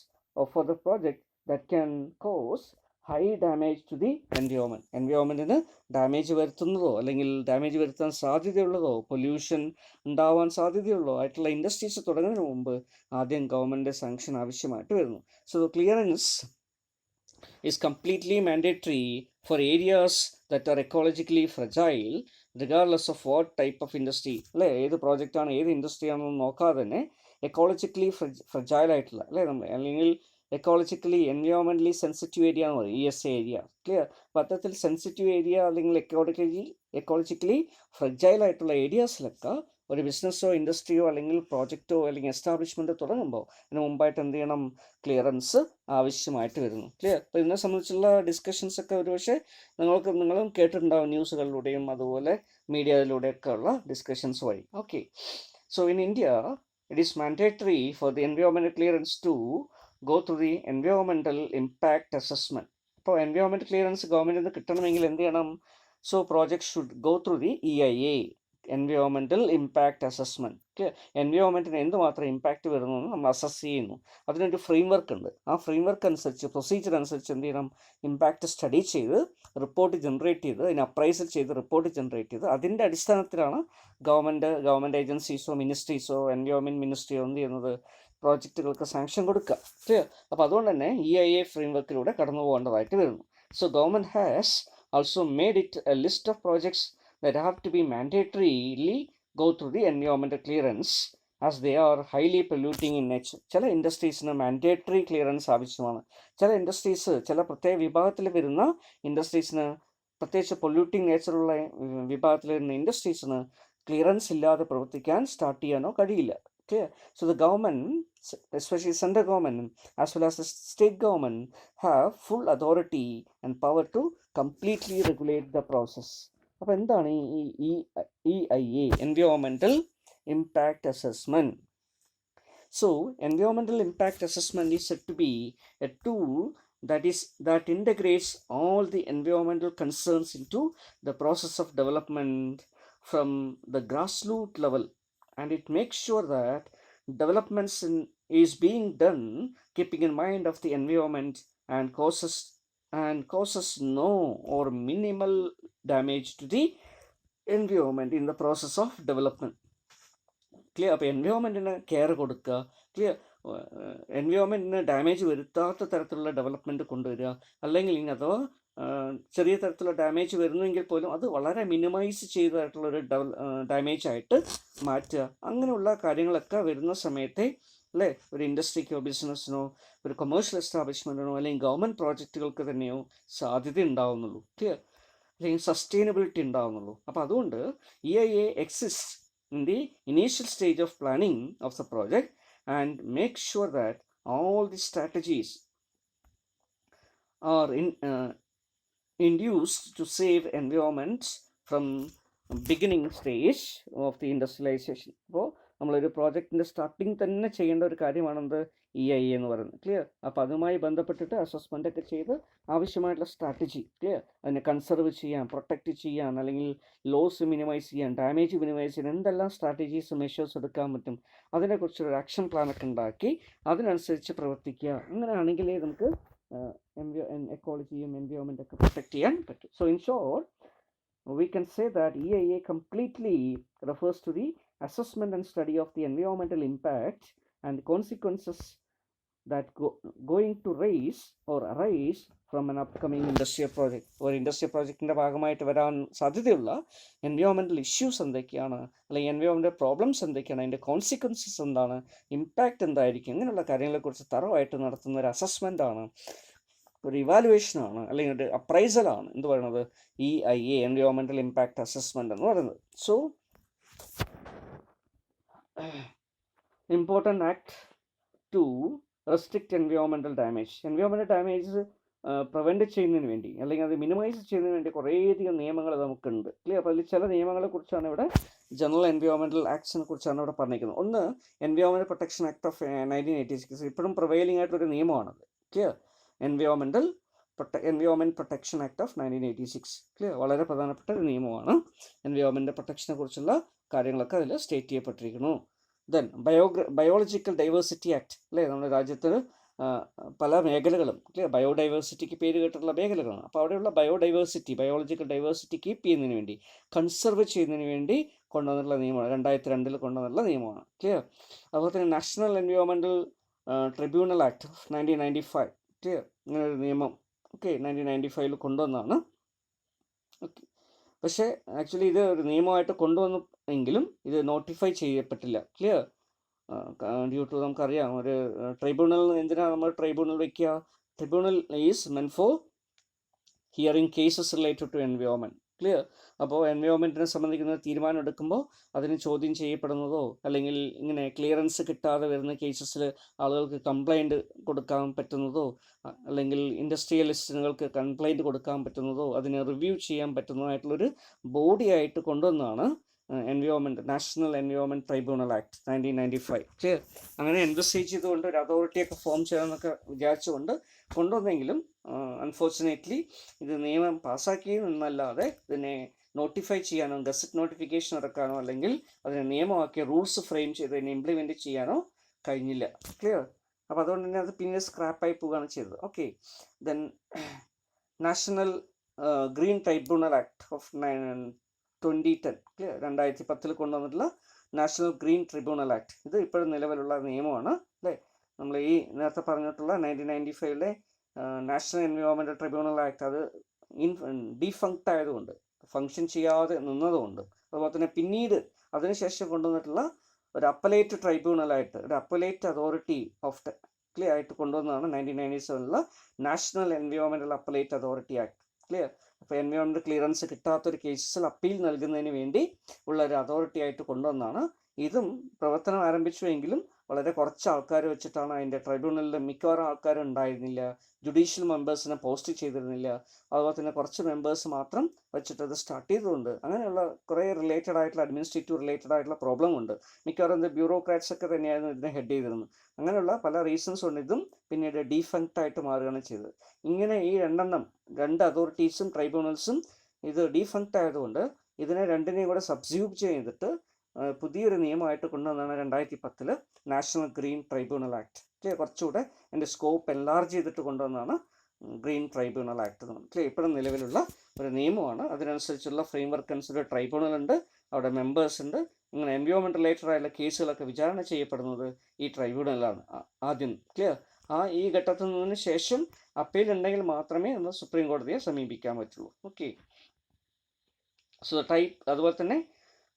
for the project that can cause high damage to the environment. എൻവയോൺമെൻറ്റിന് ഡാമേജ് വരുത്തുന്നതോ അല്ലെങ്കിൽ ഡാമേജ് വരുത്താൻ സാധ്യതയുള്ളതോ പൊല്യൂഷൻ ഉണ്ടാവാൻ സാധ്യതയുള്ളതോ ആയിട്ടുള്ള ഇൻഡസ്ട്രീസ് തുടങ്ങുന്നതിന് മുമ്പ് ആദ്യം ഗവൺമെൻറ് സാങ്ഷൻ ആവശ്യമായിട്ട് വരുന്നു. So the clearance is completely mandatory for areas that are ecologically fragile regardless of what type of industry. അല്ലേ, ഏത് പ്രോജക്റ്റാണ് ഏത് ഇൻഡസ്ട്രി ആണെന്ന് നോക്കാതെ തന്നെ എക്കോളജിക്കലി ഫ്രജൈൽ ആയിട്ടുള്ള അല്ലേ അല്ലെങ്കിൽ എക്കോളജിക്കലി എൻവയോൺമെൻ്റലി സെൻസിറ്റീവ് ഏരിയ എന്ന് പറയും, ESA ഏരിയ. ക്ലിയർ? അപ്പോൾ അത്തരത്തിൽ സെൻസിറ്റീവ് ഏരിയ അല്ലെങ്കിൽ എക്കോളജിക്കലി ഫ്രജൈൽ ആയിട്ടുള്ള ഏരിയാസിലൊക്കെ ഒരു ബിസിനസ്സോ ഇൻഡസ്ട്രിയോ അല്ലെങ്കിൽ പ്രോജക്റ്റോ അല്ലെങ്കിൽ എസ്റ്റാബ്ലിഷ്മെൻറ്റോ തുടങ്ങുമ്പോൾ അതിന് മുമ്പായിട്ട് എന്ത് ചെയ്യണം, ക്ലിയറൻസ് ആവശ്യമായിട്ട് വരുന്നു. ക്ലിയർ? അപ്പോൾ ഇതിനെ സംബന്ധിച്ചുള്ള ഡിസ്കഷൻസ് ഒക്കെ ഒരുപക്ഷെ നിങ്ങളും കേട്ടിട്ടുണ്ടാവും ന്യൂസുകളിലൂടെയും അതുപോലെ മീഡിയയിലൂടെയൊക്കെ ഉള്ള ഡിസ്കഷൻസ് വഴി. Okay, so in India it is mandatory for the environmental clearance to go through the environmental impact assessment. അപ്പോൾ എൻവയോൺമെൻറ്റ് ക്ലിയറൻസ് ഗവൺമെൻറ്റിൽ നിന്ന് കിട്ടണമെങ്കിൽ എന്ത് ചെയ്യണം? So project should go through the EIA. Environmental impact assessment. Okay, എൻവയോൺമെൻറ്റിന് എന്തുമാത്രം impact വരുന്നു എന്ന് നമ്മൾ അസസ് ചെയ്യുന്നു. അതിനൊരു ഫ്രെയിം വർക്ക് ഉണ്ട്. ആ ഫ്രെയിം വർക്ക് അനുസരിച്ച്, പ്രൊസീജിയർ അനുസരിച്ച് എന്ത് ചെയ്യണം, ഇമ്പാക്റ്റ് സ്റ്റഡി ചെയ്ത് റിപ്പോർട്ട് ജനറേറ്റ് ചെയ്ത്, അതിന് അപ്രൈസൽ ചെയ്ത് റിപ്പോർട്ട് ജനറേറ്റ് ചെയ്ത്, അതിൻ്റെ അടിസ്ഥാനത്തിലാണ് ഗവൺമെൻറ് ഏജൻസീസോ മിനിസ്ട്രീസോ എൻവയോൺമെൻറ്റ് മിനിസ്ട്രിയോ എന്ത് ചെയ്യുന്നത്, പ്രോജക്റ്റുകൾക്ക് സാങ്ഷൻ കൊടുക്കുക. ഓക്കെ, അപ്പോൾ അതുകൊണ്ട് തന്നെ EIA ഫ്രെയിം വർക്കിലൂടെ കടന്നു പോകേണ്ടതായിട്ട് വരുന്നു. So government has also made it a list of projects that have to be mandatorily go through the environmental clearance as they are highly polluting in nature. ചില ഇൻഡസ്ട്രീസിന് mandatory clearance ആവശ്യമാണ്. ചില industries, ചില പ്രത്യേക വിഭാഗത്തിൽ വരുന്ന ഇൻഡസ്ട്രീസിന്, പ്രത്യേകിച്ച് പൊല്യൂട്ടിങ് നേച്ചറുള്ള വിഭാഗത്തിൽ വരുന്ന ഇൻഡസ്ട്രീസിന് ക്ലിയറൻസ് ഇല്ലാതെ പ്രവർത്തിക്കാൻ സ്റ്റാർട്ട് ചെയ്യാനോ കഴിയില്ല. Okay, so the government, especially central government as well as the state government, have full authority and power to completely regulate the process. അപ്പോൾ എന്താണ് ഈ EIA, environmental impact assessment? So environmental impact assessment is said to be a tool that integrates all the environmental concerns into the process of development from the grassroots level, and it makes sure that developments is being done keeping in mind of the environment and causes no or minimal damage to the environment in the process of development. Clear? അപ്പോൾ എൻവയോൺമെൻറ്റിന് care കൊടുക്കുക, clear, എൻവയോൺമെൻറ്റിന് damage വരുത്താത്ത തരത്തിലുള്ള development കൊണ്ടുവരിക, അല്ലെങ്കിൽ ഇനി അഥവാ ചെറിയ തരത്തിലുള്ള damage വരുന്നെങ്കിൽ പോലും അത് വളരെ മിനിമൈസ് ചെയ്തതായിട്ടുള്ളൊരു ഡാമേജ് ആയിട്ട് മാറ്റുക. അങ്ങനെയുള്ള കാര്യങ്ങളൊക്കെ വരുന്ന സമയത്തെ, അല്ലേ, ഒരു ഇൻഡസ്ട്രിക്കോ ബിസിനസ്സിനോ ഒരു കൊമേഴ്ഷ്യൽ എസ്റ്റാബ്ലിഷ്മെൻറ്റിനോ അല്ലെങ്കിൽ ഗവൺമെൻറ് പ്രോജക്റ്റുകൾക്ക് തന്നെയോ സാധ്യത ഉണ്ടാവുന്നുള്ളൂ, ക്ലിയർ, അല്ലെങ്കിൽ സസ്റ്റൈനബിലിറ്റി ഉണ്ടാവുന്നുള്ളൂ. അപ്പോൾ അതുകൊണ്ട് EIA exists in the initial stage of planning of the project and make sure that all the strategies are induced to save environment from beginning stage of the industrialization. അപ്പോൾ നമ്മളൊരു പ്രോജക്റ്റിൻ്റെ starting തന്നെ ചെയ്യേണ്ട ഒരു കാര്യമാണെന്ത്, EIA എന്ന് പറയുന്നത്, clear. അപ്പോൾ അതുമായി ബന്ധപ്പെട്ടിട്ട് അസസ്മെൻ്റ് ഒക്കെ ചെയ്ത് ആവശ്യമായിട്ടുള്ള സ്ട്രാറ്റജി, ക്ലിയർ, അതിനെ കൺസർവ് ചെയ്യാൻ, പ്രൊട്ടക്റ്റ് ചെയ്യാൻ, അല്ലെങ്കിൽ ലോസ് മിനിമൈസ് ചെയ്യാൻ, ഡാമേജ് മിനിമൈസ് ചെയ്യാൻ എന്തെല്ലാം സ്ട്രാറ്റജീസ് മെഷേഴ്സ് എടുക്കാൻ പറ്റും, അതിനെക്കുറിച്ചൊരു ആക്ഷൻ പ്ലാനൊക്കെ ഉണ്ടാക്കി അതിനനുസരിച്ച് പ്രവർത്തിക്കുക. അങ്ങനെയാണെങ്കിലേ നമുക്ക് എക്കോളജിയും എൻവയോൺമെൻ്റ് ഒക്കെ പ്രൊട്ടക്റ്റ് ചെയ്യാൻ പറ്റും. So in short, we can say that EIA completely refers to the assessment and study of the environmental impact and the consequences that going to arise from an upcoming industrial project. ഒരു industrial പ്രോജക്റ്റിൻ്റെ ഭാഗമായിട്ട് വരാൻ സാധ്യതയുള്ള environmental issues എന്തൊക്കെയാണ്, അല്ലെങ്കിൽ environmental problems എന്തൊക്കെയാണ്, അതിൻ്റെ consequences എന്താണ്, impact എന്തായിരിക്കും, ഇങ്ങനെയുള്ള കാര്യങ്ങളെക്കുറിച്ച് തറവായിട്ട് നടത്തുന്ന ഒരു അസസ്മെൻ്റാണ്, ഒരു ഇവാലുവേഷനാണ്, അല്ലെങ്കിൽ ഒരു അപ്രൈസലാണ് എന്ത് പറയുന്നത്, EIA, എൻവയോൺമെൻറ്റൽ ഇമ്പാക്റ്റ് അസസ്മെൻ്റ് എന്ന് പറയുന്നത്. So important act two restrict environmental damage. Environmental damage prevent ചെയ്യുന്നതിന് വേണ്ടി, അല്ലെങ്കിൽ അത് മിനിമൈസ് ചെയ്യുന്നതിന് വേണ്ടി കുറേയധികം നിയമങ്ങൾ നമുക്കുണ്ട്, ക്ലിയർ. അപ്പോൾ അതിൽ ചില നിയമങ്ങളെ കുറിച്ചാണ് ഇവിടെ, ജനറൽ എൻവയോൺമെൻറ്റൽ ആക്ട്സിനെ കുറിച്ചാണ് ഇവിടെ പറഞ്ഞിരിക്കുന്നത്. ഒന്ന്, എൻവയോൺമെൻറ്റൽ പ്രൊട്ടക്ഷൻ ആക്ട് ഓഫ് 1986, ഇപ്പോഴും പ്രിവെയിലിംഗ് ആയിട്ടൊരു നിയമമാണത്, clear. Environment protection act of 1986, clear, വളരെ പ്രധാനപ്പെട്ട ഒരു നിയമമാണ്. എൻവയോൺമെൻറ്റ് പ്രൊട്ടക്ഷനെ കുറിച്ചുള്ള കാര്യങ്ങളൊക്കെ അതിൽ സ്റ്റേറ്റ് ചെയ്യപ്പെട്ടിരിക്കുന്നു. ദെൻ ബയോളജിക്കൽ ഡൈവേഴ്സിറ്റി ആക്ട്, അല്ലേ, നമ്മുടെ രാജ്യത്ത് പല മേഖലകളും, ക്ലിയർ, ബയോഡൈവേഴ്സിറ്റിക്ക് പേര് കേട്ടിട്ടുള്ള മേഖലകളാണ്. അപ്പോൾ അവിടെയുള്ള ബയോളജിക്കൽ ഡൈവേഴ്സിറ്റി കീപ്പ് ചെയ്യുന്നതിന് വേണ്ടി, കൺസർവ് ചെയ്യുന്നതിന് വേണ്ടി കൊണ്ടുവന്നിട്ടുള്ള നിയമമാണ്, 2002 കൊണ്ടുവന്നിട്ടുള്ള നിയമമാണ്, ക്ലിയർ. അതുപോലെ തന്നെ national environmental tribunal act of 1995, clear, ഇങ്ങനൊരു നിയമം, ഓക്കെ, 1995 കൊണ്ടുവന്നതാണ്. ഓക്കെ, പക്ഷേ ആക്ച്വലി ഇത് ഒരു നിയമമായിട്ട് കൊണ്ടുവന്നു എങ്കിലും ഇത് നോട്ടിഫൈ ചെയ്യപ്പെട്ടില്ല, ക്ലിയർ. ഡ്യൂ ടു, നമുക്കറിയാം, ഒരു ട്രൈബ്യൂണൽ, എന്തിനാണ് നമ്മൾ ട്രൈബ്യൂണൽ വയ്ക്കുക? Tribunal is meant for hearing cases related to environment, clear. അപ്പോൾ എൻവയോൺമെൻറ്റിനെ സംബന്ധിക്കുന്ന തീരുമാനം എടുക്കുമ്പോൾ അതിന് ചോദ്യം ചെയ്യപ്പെടുന്നതോ, അല്ലെങ്കിൽ ഇങ്ങനെ ക്ലിയറൻസ് കിട്ടാതെ വരുന്ന കേസസിൽ ആളുകൾക്ക് കംപ്ലൈൻറ്റ് കൊടുക്കാൻ പറ്റുന്നതോ, അല്ലെങ്കിൽ ഇൻഡസ്ട്രിയലിസ്റ്റുകൾക്ക് കംപ്ലൈൻറ്റ് കൊടുക്കാൻ പറ്റുന്നതോ, അതിനെ റിവ്യൂ ചെയ്യാൻ പറ്റുന്നതായിട്ടുള്ളൊരു ബോഡിയായിട്ട് കൊണ്ടുവന്നതാണ് national environment tribunal act 1995, clear. അങ്ങനെ എൻവെസ്റ്റേജ് ചെയ്തുകൊണ്ട് ഒരു അതോറിറ്റിയൊക്കെ ഫോം ചെയ്യണമെന്നൊക്കെ വിചാരിച്ചുകൊണ്ട് കൊണ്ടുവന്നെങ്കിലും അൺഫോർച്ചുനേറ്റ്ലി ഇത് നിയമം പാസ്സാക്കി എന്നല്ലാതെ ഇതിനെ നോട്ടിഫൈ ചെയ്യാനോ ഗസറ്റ് നോട്ടിഫിക്കേഷൻ ഇറക്കാനോ അല്ലെങ്കിൽ അതിനെ നിയമമാക്കിയ റൂൾസ് ഫ്രെയിം ചെയ്ത് അതിനെ ഇംപ്ലിമെൻറ്റ് ചെയ്യാനോ കഴിഞ്ഞില്ല. ക്ലിയർ? അപ്പോൾ അതുകൊണ്ട് തന്നെ അത് പിന്നീട് സ്ക്രാപ്പായി പോവുകയാണ് ചെയ്തത്. Okay, then national green tribunal act of 2010, clear, 2010 കൊണ്ടുവന്നിട്ടുള്ള നാഷണൽ ഗ്രീൻ ട്രിബ്യൂണൽ ആക്ട്. ഇത് ഇപ്പോഴും നിലവിലുള്ള നിയമമാണ് അല്ലേ. നമ്മൾ ഈ നേരത്തെ പറഞ്ഞിട്ടുള്ള 1995 നാഷണൽ എൻവയോൺമെൻറ്റൽ ട്രിബ്യൂണൽ ആക്ട് അത് ഡീഫങ്ക്റ്റ് ആയതുകൊണ്ട്, ഫങ്ഷൻ ചെയ്യാതെ നിന്നതുകൊണ്ട്, അതുപോലെ തന്നെ പിന്നീട് അതിനുശേഷം കൊണ്ടുവന്നിട്ടുള്ള ഒരു അപ്പലേറ്റ് ട്രൈബ്യൂണലായിട്ട്, ഒരു അപ്പലേറ്റ് അതോറിറ്റി ഓഫ് ക്ലിയർ ആയിട്ട് കൊണ്ടുവന്നതാണ് 1997 national environmental appellate authority act. Clear? അപ്പോൾ എൻവയോൺമെൻറ്റ് ക്ലിയറൻസ് കിട്ടാത്തൊരു കേസിൽ അപ്പീൽ നൽകുന്നതിന് വേണ്ടി ഉള്ള ഒരു അതോറിറ്റി ആയിട്ട് കൊണ്ടുവന്നാണ്. ഇതും പ്രവർത്തനം ആരംഭിച്ചുവെങ്കിലും വളരെ കുറച്ച് ആൾക്കാർ വെച്ചിട്ടാണ്. അതിൻ്റെ ട്രൈബ്യൂണലിൽ മിക്കവാറും ആൾക്കാർ ഉണ്ടായിരുന്നില്ല, ജുഡീഷ്യൽ മെമ്പേഴ്സിനെ പോസ്റ്റ് ചെയ്തിരുന്നില്ല, അതുപോലെ തന്നെ കുറച്ച് മെമ്പേഴ്സ് മാത്രം വെച്ചിട്ട് അത് സ്റ്റാർട്ട് ചെയ്തതുകൊണ്ട് അങ്ങനെയുള്ള കുറേ റിലേറ്റഡ് ആയിട്ടുള്ള അഡ്മിനിസ്ട്രേറ്റീവ് റിലേറ്റഡ് ആയിട്ടുള്ള പ്രോബ്ലം ഉണ്ട്. മിക്കവാറും ബ്യൂറോക്രാറ്റ്സ് ഒക്കെ തന്നെയായിരുന്നു ഇതിനെ ഹെഡ് ചെയ്തിരുന്നത്. അങ്ങനെയുള്ള പല റീസൺസ് കൊണ്ട് ഇതും പിന്നീട് ഡീഫങ്ക്റ്റ് ആയിട്ട് മാറുകയാണ് ചെയ്തത്. ഇങ്ങനെ ഈ രണ്ട് അതോറിറ്റീസും ട്രൈബ്യൂണൽസും ഇത് ഡീഫങ്ക്റ്റ് ആയതുകൊണ്ട് ഇതിനെ രണ്ടിനെയും കൂടെ സബ്സ്യൂം ചെയ്തിട്ട് പുതിയൊരു നിയമമായിട്ട് കൊണ്ടുവന്നാണ് 2010 national green tribunal act. Clear? കുറച്ചുകൂടെ എൻ്റെ സ്കോപ്പ് എൻലാർജ് ചെയ്തിട്ട് കൊണ്ടുവന്നാണ് ഗ്രീൻ ട്രൈബ്യൂണൽ ആക്ട് എന്ന് പറയുന്നത്. ക്ലിയർ? ഇപ്പോഴും നിലവിലുള്ള ഒരു നിയമമാണ്. അതിനനുസരിച്ചുള്ള ഫ്രെയിം വർക്ക് അനുസരിച്ച് ട്രൈബ്യൂണൽ ഉണ്ട്, അവിടെ മെമ്പേഴ്സ് ഉണ്ട്. ഇങ്ങനെ എൻവയോൺമെൻറ്റ് റിലേറ്റഡ് ആയിട്ടുള്ള കേസുകളൊക്കെ വിചാരണ ചെയ്യപ്പെടുന്നത് ഈ ട്രൈബ്യൂണലാണ് ആദ്യം. ക്ലിയർ? ഈ ഘട്ടത്തിൽ നിന്നതിന് ശേഷം അപ്പീൽ ഉണ്ടെങ്കിൽ മാത്രമേ നമ്മൾ സുപ്രീം കോടതിയെ സമീപിക്കാൻ പറ്റുള്ളൂ. ഓക്കെ, സോ അതുപോലെ തന്നെ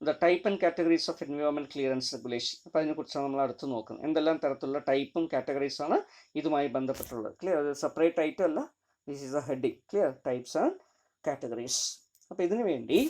the type and categories of environment clearance regulation. അപ്പോൾ അതിനെക്കുറിച്ചാണ് നമ്മൾ അടുത്ത് നോക്കുന്നത്. എന്തെല്ലാം തരത്തിലുള്ള ടൈപ്പും കാറ്റഗറീസാണ് ഇതുമായി ബന്ധപ്പെട്ടുള്ളത്. ക്ലിയർ? അത് സെപ്പറേറ്റ് ഐറ്റം അല്ല, this is A heading. Clear? Types and categories. അപ്പോൾ ഇതിനു വേണ്ടി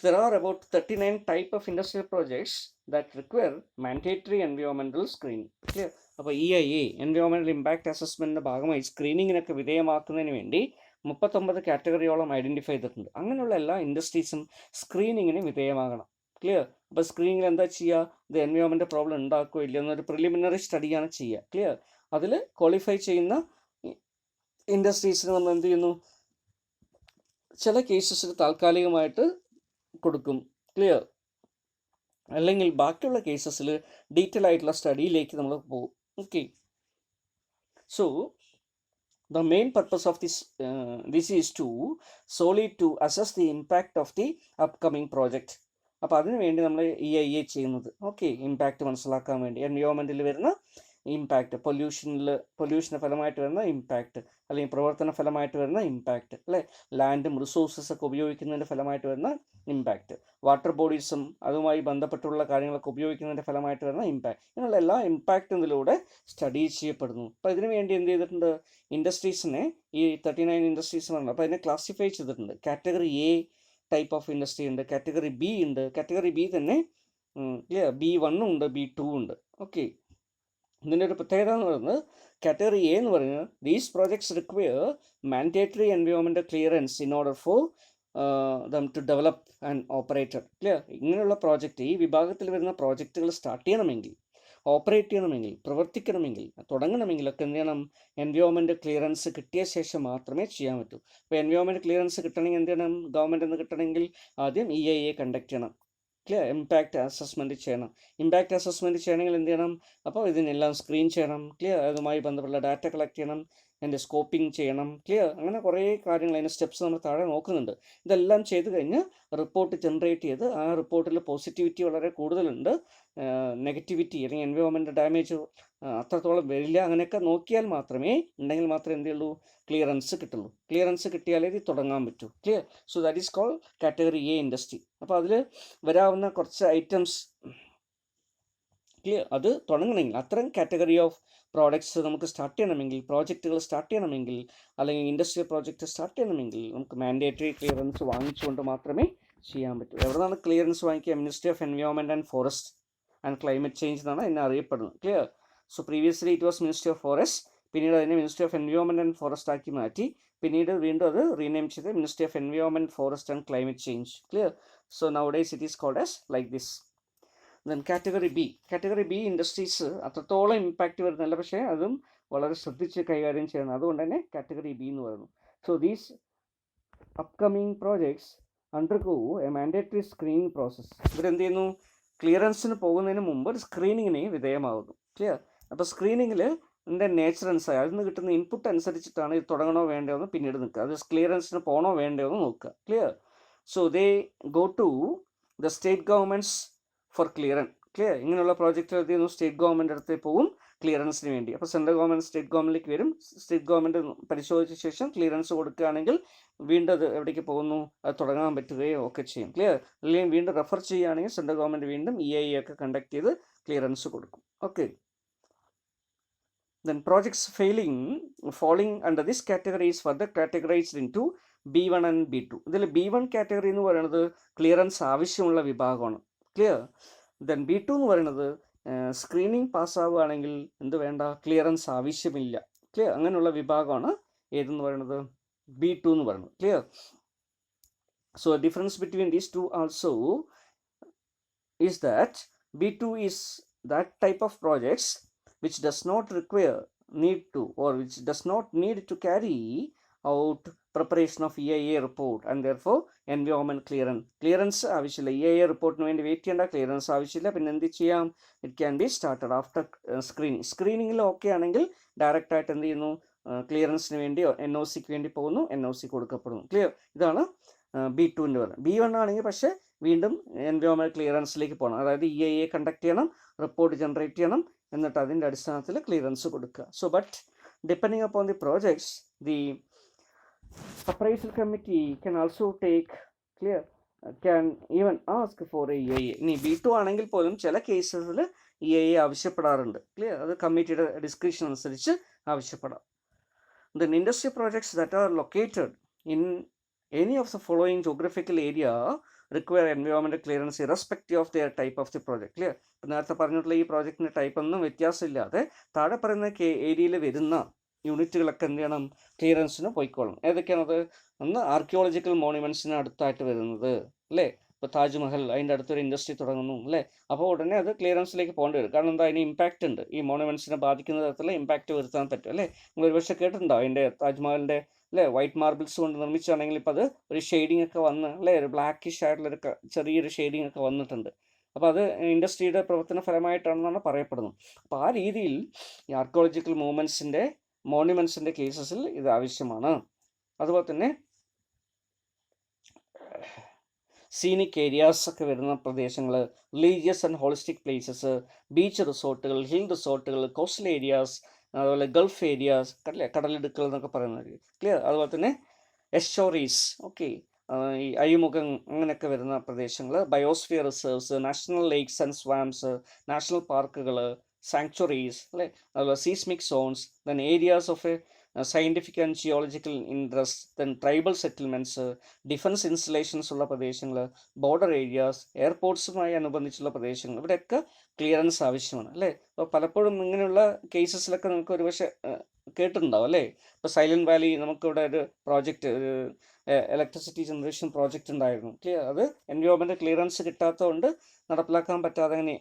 there are about 39 type of industrial projects that require mandatory environmental screening. Clear? അപ്പോൾ EIA എൻവയോൺമെൻറ്റൽ ഇമ്പാക്റ്റ് അസസ്മെൻറ്റിൻ്റെ ഭാഗമായി സ്ക്രീനിങ്ങിനൊക്കെ വിധേയമാക്കുന്നതിന് വേണ്ടി 39 കാറ്റഗറിയോളം ഐഡൻറ്റിഫൈ ചെയ്തിട്ടുണ്ട്. അങ്ങനെയുള്ള എല്ലാ ഇൻഡസ്ട്രീസും സ്ക്രീനിങ്ങിന് വിധേയമാകണം. ക്ലിയർ? അപ്പോൾ സ്ക്രീനിങ്ങിൽ എന്താ ചെയ്യുക? ഇത് എൻവയോൺമെൻറ്റ് പ്രോബ്ലം ഉണ്ടാക്കുകയോ ഇല്ല എന്നൊരു പ്രിലിമിനറി സ്റ്റഡിയാണ് ചെയ്യുക. ക്ലിയർ? അതിൽ ക്വാളിഫൈ ചെയ്യുന്ന ഇൻഡസ്ട്രീസിന് നമ്മൾ എന്ത് ചെയ്യുന്നു? ചില കേസസിൽ താൽക്കാലികമായിട്ട് കൊടുക്കും. ക്ലിയർ? അല്ലെങ്കിൽ ബാക്കിയുള്ള കേസസിൽ ഡീറ്റെയിൽ ആയിട്ടുള്ള സ്റ്റഡിയിലേക്ക് നമ്മൾ പോകും. Okay, so the main purpose of this is solely to assess the impact of the upcoming project. അപ്പോൾ അതിനു വേണ്ടി നമ്മൾ EIA ചെയ്യുന്നത്. ഓക്കെ, ഇമ്പാക്റ്റ് മനസ്സിലാക്കാൻ വേണ്ടി എൻവയോൺമെൻറ്റിൽ വരുന്ന ഇമ്പാക്റ്റ്, പൊല്യൂഷൻ്റെ ഫലമായിട്ട് വരുന്ന ഇമ്പാക്റ്റ്, അല്ലെങ്കിൽ പ്രവർത്തന ഫലമായിട്ട് വരുന്ന ഇമ്പാക്റ്റ്, അല്ലേ, ലാൻഡും റിസോഴ്സസ് ഒക്കെ ഉപയോഗിക്കുന്നതിൻ്റെ ഫലമായിട്ട് വരുന്ന ഇമ്പാക്റ്റ്, വാട്ടർ ബോഡീസും അതുമായി ബന്ധപ്പെട്ടുള്ള കാര്യങ്ങളൊക്കെ ഉപയോഗിക്കുന്നതിൻ്റെ ഫലമായിട്ട് വരുന്ന ഇമ്പാക്റ്റ്, ഇങ്ങനെയുള്ള എല്ലാ ഇമ്പാക്റ്റും ഇതിലൂടെ സ്റ്റഡി ചെയ്യപ്പെടുന്നു. അപ്പോൾ ഇതിനു വേണ്ടി എന്ത് ചെയ്തിട്ടുണ്ട്? ഇൻഡസ്ട്രീസിനെ, ഈ 39 ഇൻഡസ്ട്രീസ് പറഞ്ഞു, അപ്പോൾ അതിനെ ക്ലാസിഫൈ ചെയ്തിട്ടുണ്ട്. Category A type of industry ഉണ്ട്, കാറ്റഗറി B ഉണ്ട്, കാറ്റഗറി B തന്നെ ക്ലിയർ, B1 ഉണ്ട്, B2 ഉണ്ട്. ഓക്കെ, ഇതിൻ്റെ ഒരു പ്രത്യേകത എന്ന് പറയുന്നത് കാറ്റഗറി A എന്ന് പറയുന്നത് these projects require mandatory environmental clearance in order for them to develop and operated. Clear? ഇങ്ങനെയുള്ള പ്രോജക്റ്റ്, ഈ വിഭാഗത്തിൽ വരുന്ന പ്രോജക്റ്റുകൾ സ്റ്റാർട്ട് ചെയ്യണമെങ്കിൽ, ഓപ്പറേറ്റ് ചെയ്യണമെങ്കിൽ, പ്രവർത്തിക്കണമെങ്കിൽ, തുടങ്ങണമെങ്കിൽ ഒക്കെ എന്ത് ചെയ്യണം? എൻവയോൺമെൻറ്റ് ക്ലിയറൻസ് കിട്ടിയ ശേഷം മാത്രമേ ചെയ്യാൻ പറ്റൂ. അപ്പോൾ എൻവയോൺമെൻറ്റ് ക്ലിയറൻസ് കിട്ടണമെങ്കിൽ എന്ത് ചെയ്യണം? ഗവൺമെൻറ് എന്ന് കിട്ടണമെങ്കിൽ ആദ്യം EIA കണ്ടക്ട് ചെയ്യണം. ക്ലിയർ? ഇമ്പാക്റ്റ് അസസ്മെൻറ്റ് ചെയ്യണം. ഇമ്പാക്റ്റ് അസസ്മെൻറ്റ് ചെയ്യണമെങ്കിൽ എന്ത് ചെയ്യണം? അപ്പോൾ ഇതിനെല്ലാം സ്ക്രീൻ ചെയ്യണം. ക്ലിയർ? അതുമായി ബന്ധപ്പെട്ട ഡാറ്റ കളക്ട് ചെയ്യണം, അതിൻ്റെ സ്കോപ്പിംഗ് ചെയ്യണം. ക്ലിയർ? അങ്ങനെ കുറേ കാര്യങ്ങൾ, അതിൻ്റെ സ്റ്റെപ്സ് നമ്മൾ താഴെ നോക്കുന്നുണ്ട്. ഇതെല്ലാം ചെയ്ത് കഴിഞ്ഞ് റിപ്പോർട്ട് ജനറേറ്റ് ചെയ്ത് ആ റിപ്പോർട്ടിൽ പോസിറ്റിവിറ്റി വളരെ കൂടുതലുണ്ട്, നെഗറ്റിവിറ്റി അല്ലെങ്കിൽ എൻവയോൺമെൻറ്റ് ഡാമേജ് അത്രത്തോളം വരില്ല, അങ്ങനെയൊക്കെ നോക്കിയാൽ മാത്രമേ, ഉണ്ടെങ്കിൽ മാത്രമേ എന്ത് ചെയ്യുള്ളൂ? ക്ലിയറൻസ് കിട്ടുള്ളൂ. ക്ലിയറൻസ് കിട്ടിയാലേ ഇത് തുടങ്ങാൻ പറ്റൂ. Clear? So that is called category A industry. അപ്പോൾ അതിൽ വരാവുന്ന കുറച്ച് ഐറ്റംസ്, ക്ലിയർ, അത് തുടങ്ങണമെങ്കിൽ, അത്തരം കാറ്റഗറി ഓഫ് പ്രോഡക്ട്സ് നമുക്ക് സ്റ്റാർട്ട് ചെയ്യണമെങ്കിൽ, പ്രോജക്റ്റുകൾ സ്റ്റാർട്ട് ചെയ്യണമെങ്കിൽ, അല്ലെങ്കിൽ ഇൻഡസ്ട്രിയൽ പ്രോജക്റ്റ് സ്റ്റാർട്ട് ചെയ്യണമെങ്കിൽ നമുക്ക് മാൻഡേറ്ററി ക്ലിയറൻസ് വാങ്ങിച്ചുകൊണ്ട് മാത്രമേ ചെയ്യാൻ പറ്റൂ. എവിടെ നിന്നാണ് ക്ലിയറൻസ് വാങ്ങിക്കുക? Ministry of environment and forest and climate change എന്നാണ് അതിനെ അറിയപ്പെടുന്നത്. Clear? So previously it was ministry of forest, പിന്നീട് അതിനെ ministry of environment and forest ആക്കി മാറ്റി, പിന്നീട് വീണ്ടും അത് റീനെയിം ചെയ്ത് ministry of environment, forest and climate change. Clear? So nowadays it is called as like this. Then category B industries അത്രത്തോളം impact വരുന്നില്ല, പക്ഷേ അതും വളരെ ശ്രദ്ധിച്ച് കൈകാര്യം ചെയ്യണം. അതുകൊണ്ട് തന്നെ കാറ്റഗറി B എന്ന് പറയുന്നു. So these upcoming projects undergo A mandatory screening process. ഇവരെന്ത് ചെയ്യുന്നു? ക്ലിയറൻസിന് പോകുന്നതിന് മുമ്പ് ഒരു സ്ക്രീനിങ്ങിന് വിധേയമാകുന്നു. ക്ലിയർ? അപ്പോൾ സ്ക്രീനിങ്ങിൽ ഇതിൻ്റെ നേച്ചർ അനുസരിച്ച് അതിൽ നിന്ന് കിട്ടുന്ന ഇൻപുട്ട് അനുസരിച്ചിട്ടാണ് ഇത് തുടങ്ങണോ വേണ്ടയോ എന്ന് പിന്നീട് നിൽക്കുക. അത് ക്ലിയറൻസിന് പോകണോ വേണ്ടയോ എന്ന് നോക്കുക. Clear? So they go to the state governments for clearance. Clear? ഇങ്ങനെയുള്ള പ്രോജക്റ്റ് എന്ത് ചെയ്യുന്നു? സ്റ്റേറ്റ് ഗവൺമെൻറ് അടുത്ത് പോകും ക്ലിയറൻസിന് വേണ്ടി. അപ്പോൾ സെൻട്രൽ ഗവൺമെൻറ് സ്റ്റേറ്റ് ഗവൺമെൻറ്റിലേക്ക് വരും. സ്റ്റേറ്റ് ഗവൺമെൻറ് പരിശോധിച്ച ശേഷം ക്ലിയറൻസ് കൊടുക്കുകയാണെങ്കിൽ വീണ്ടും അത് എവിടേക്ക് പോകുന്നു? അത് തുടങ്ങാൻ പറ്റുകയോ ഒക്കെ ചെയ്യും. ക്ലിയർ? അല്ലെങ്കിൽ വീണ്ടും റെഫർ ചെയ്യുകയാണെങ്കിൽ സെൻട്രൽ ഗവൺമെൻറ് വീണ്ടും EIA ഒക്കെ കണ്ടക്ട് ചെയ്ത് ക്ലിയറൻസ് കൊടുക്കും. Okay. Then projects falling under this category is further categorized into B1 and B2. ഇതിൽ B1 കാറ്റഗറി എന്ന് പറയുന്നത് ക്ലിയറൻസ് ആവശ്യമുള്ള വിഭാഗമാണ്. ക്ലിയർ? ദെൻ B2 എന്ന് പറയുന്നത് സ്ക്രീനിങ് പാസ്സാവുകയാണെങ്കിൽ എന്ത് വേണ്ട? ക്ലിയറൻസ് ആവശ്യമില്ല. ക്ലിയർ? അങ്ങനെയുള്ള വിഭാഗമാണ് ഏതെന്ന് പറയുന്നത്? B2 എന്ന് പറയുന്നത്. Clear? So difference between these two also is that B2 is that type of projects which does not require need to or which does not need to carry out preparation of EIA report and therefore environment clearance ആവശ്യമില്ല. EIA റിപ്പോർട്ടിന് വേണ്ടി wait ചെയ്യേണ്ട, clearance ആവശ്യമില്ല. പിന്നെ എന്ത് ചെയ്യാം? It can be started after സ്ക്രീനിങ്ങിൽ okay ആണെങ്കിൽ ഡയറക്റ്റ് ആയിട്ട് എന്ത് ചെയ്യുന്നു? ക്ലിയറൻസിന് വേണ്ടി NOCക്ക് വേണ്ടി പോകുന്നു, NOC കൊടുക്കപ്പെടുന്നു. ക്ലിയർ? ഇതാണ് B2ൻ്റെ പറയുന്നത്. B1 ആണെങ്കിൽ പക്ഷേ വീണ്ടും എൻവയോൺമെൻറ്റ് ക്ലിയറൻസിലേക്ക് പോകണം. അതായത് EIA കണ്ടക്ട് ചെയ്യണം, റിപ്പോർട്ട് ജനറേറ്റ് ചെയ്യണം, എന്നിട്ട് അതിൻ്റെ അടിസ്ഥാനത്തിൽ ക്ലിയറൻസ് കൊടുക്കുക. So but depending upon the projects the appraisal committee can also take can even ask for EIA. ഇനി B2 ആണെങ്കിൽ പോലും ചില കേസസിൽ EIA ആവശ്യപ്പെടാറുണ്ട്. ക്ലിയർ? അത് കമ്മിറ്റിയുടെ ഡിസ്ക്രിപ്ഷൻ അനുസരിച്ച് ആവശ്യപ്പെടാം. Then industry projects that are located in any of the following geographical area require environmental clearance irrespective of their type of the project. Clear? ഇപ്പം നേരത്തെ പറഞ്ഞിട്ടുള്ള ഈ പ്രോജക്റ്റിൻ്റെ ടൈപ്പ് ഒന്നും വ്യത്യാസമില്ലാതെ താഴെ പറയുന്ന ഏരിയയിൽ വരുന്ന യൂണിറ്റുകളൊക്കെ എന്ത് ചെയ്യണം? ക്ലിയറൻസിന് പോയിക്കോളും. ഏതൊക്കെയാണത്? ഒന്ന് ആർക്കിയോളജിക്കൽ മോണുമെൻറ്റ്സിന് അടുത്തായിട്ട് വരുന്നത്, അല്ലേ? ഇപ്പോൾ താജ്മഹൽ, അതിൻ്റെ അടുത്തൊരു ഇൻഡസ്ട്രി തുടങ്ങുന്നു, അല്ലേ? അപ്പോൾ ഉടനെ അത് ക്ലിയറൻസിലേക്ക് പോകേണ്ടി വരും. കാരണം എന്താ? അതിന് ഇമ്പാക്റ്റ് ഉണ്ട്. ഈ മോണുമെൻറ്റ്സിനെ ബാധിക്കുന്ന തരത്തിലുള്ള ഇമ്പാക്റ്റ് വരുത്താൻ പറ്റും, അല്ലേ? നിങ്ങൾ ഒരുപക്ഷെ കേട്ടിട്ടുണ്ടോ അതിൻ്റെ താജ്മഹലിൻ്റെ, അല്ലേ? വൈറ്റ് മാർബിൾസ് കൊണ്ട് നിർമ്മിച്ചാണെങ്കിൽ ഇപ്പോൾ അത് ഒരു ഷെയ്ഡിങ് ഒക്കെ വന്ന്, അല്ലേ? ഒരു ബ്ലാക്കിഷ് ആയിട്ടുള്ളൊരു ചെറിയൊരു ഷെയ്ഡിങ് ഒക്കെ വന്നിട്ടുണ്ട്. അപ്പോൾ അത് ഇൻഡസ്ട്രിയുടെ പ്രവർത്തന ഫലമായിട്ടാണെന്നാണ് പറയപ്പെടുന്നത്. അപ്പോൾ ആ രീതിയിൽ ഈ ആർക്കിയോളജിക്കൽ മോണുമെൻറ്റ്സിൻ്റെ കേസസിൽ ഇത് ആവശ്യമാണ്. അതുപോലെ തന്നെ സീനിക് ഏരിയാസ് ഒക്കെ വരുന്ന പ്രദേശങ്ങൾ, religious and holistic places, beach റിസോർട്ടുകൾ, ഹിൽ റിസോർട്ടുകൾ, കോസ്റ്റൽ ഏരിയാസ്, അതുപോലെ ഗൾഫ് ഏരിയാസ്, കടലിടുക്കൾ എന്നൊക്കെ പറയുന്നത്. ക്ലിയർ? അതുപോലെ തന്നെ എസ്റ്റോറീസ്, ഓക്കെ, ഈ അഴിമുഖം അങ്ങനെയൊക്കെ വരുന്ന പ്രദേശങ്ങൾ, biosphere reserves, national lakes and swamps, national പാർക്കുകൾ, സാങ്ച്വറീസ്, അല്ലേ? അതുപോലെ seismic zones, then areas of scientific and geological interest, then tribal settlements, defence installations ഉള്ള പ്രദേശങ്ങൾ, ബോർഡർ ഏരിയാസ്, എയർപോർട്ട്സുമായി അനുബന്ധിച്ചുള്ള പ്രദേശങ്ങൾ, ഇവിടെയൊക്കെ ക്ലിയറൻസ് ആവശ്യമാണ്, അല്ലേ? അപ്പോൾ പലപ്പോഴും ഇങ്ങനെയുള്ള കേസസിലൊക്കെ നമുക്ക് ഒരുപക്ഷെ കേട്ടിട്ടുണ്ടാവും, അല്ലേ? ഇപ്പോൾ സൈലൻറ്റ് വാലി നമുക്കിവിടെ ഒരു പ്രോജക്റ്റ്, ഒരു ഇലക്ട്രിസിറ്റി ജനറേഷൻ പ്രോജക്റ്റ് ഉണ്ടായിരുന്നു. ക്ലിയർ? അത് എൻവയോൺമെൻറ്റ് ക്ലിയറൻസ് കിട്ടാത്തതുകൊണ്ട് നടപ്പിലാക്കാൻ പറ്റാതെ അങ്ങനെ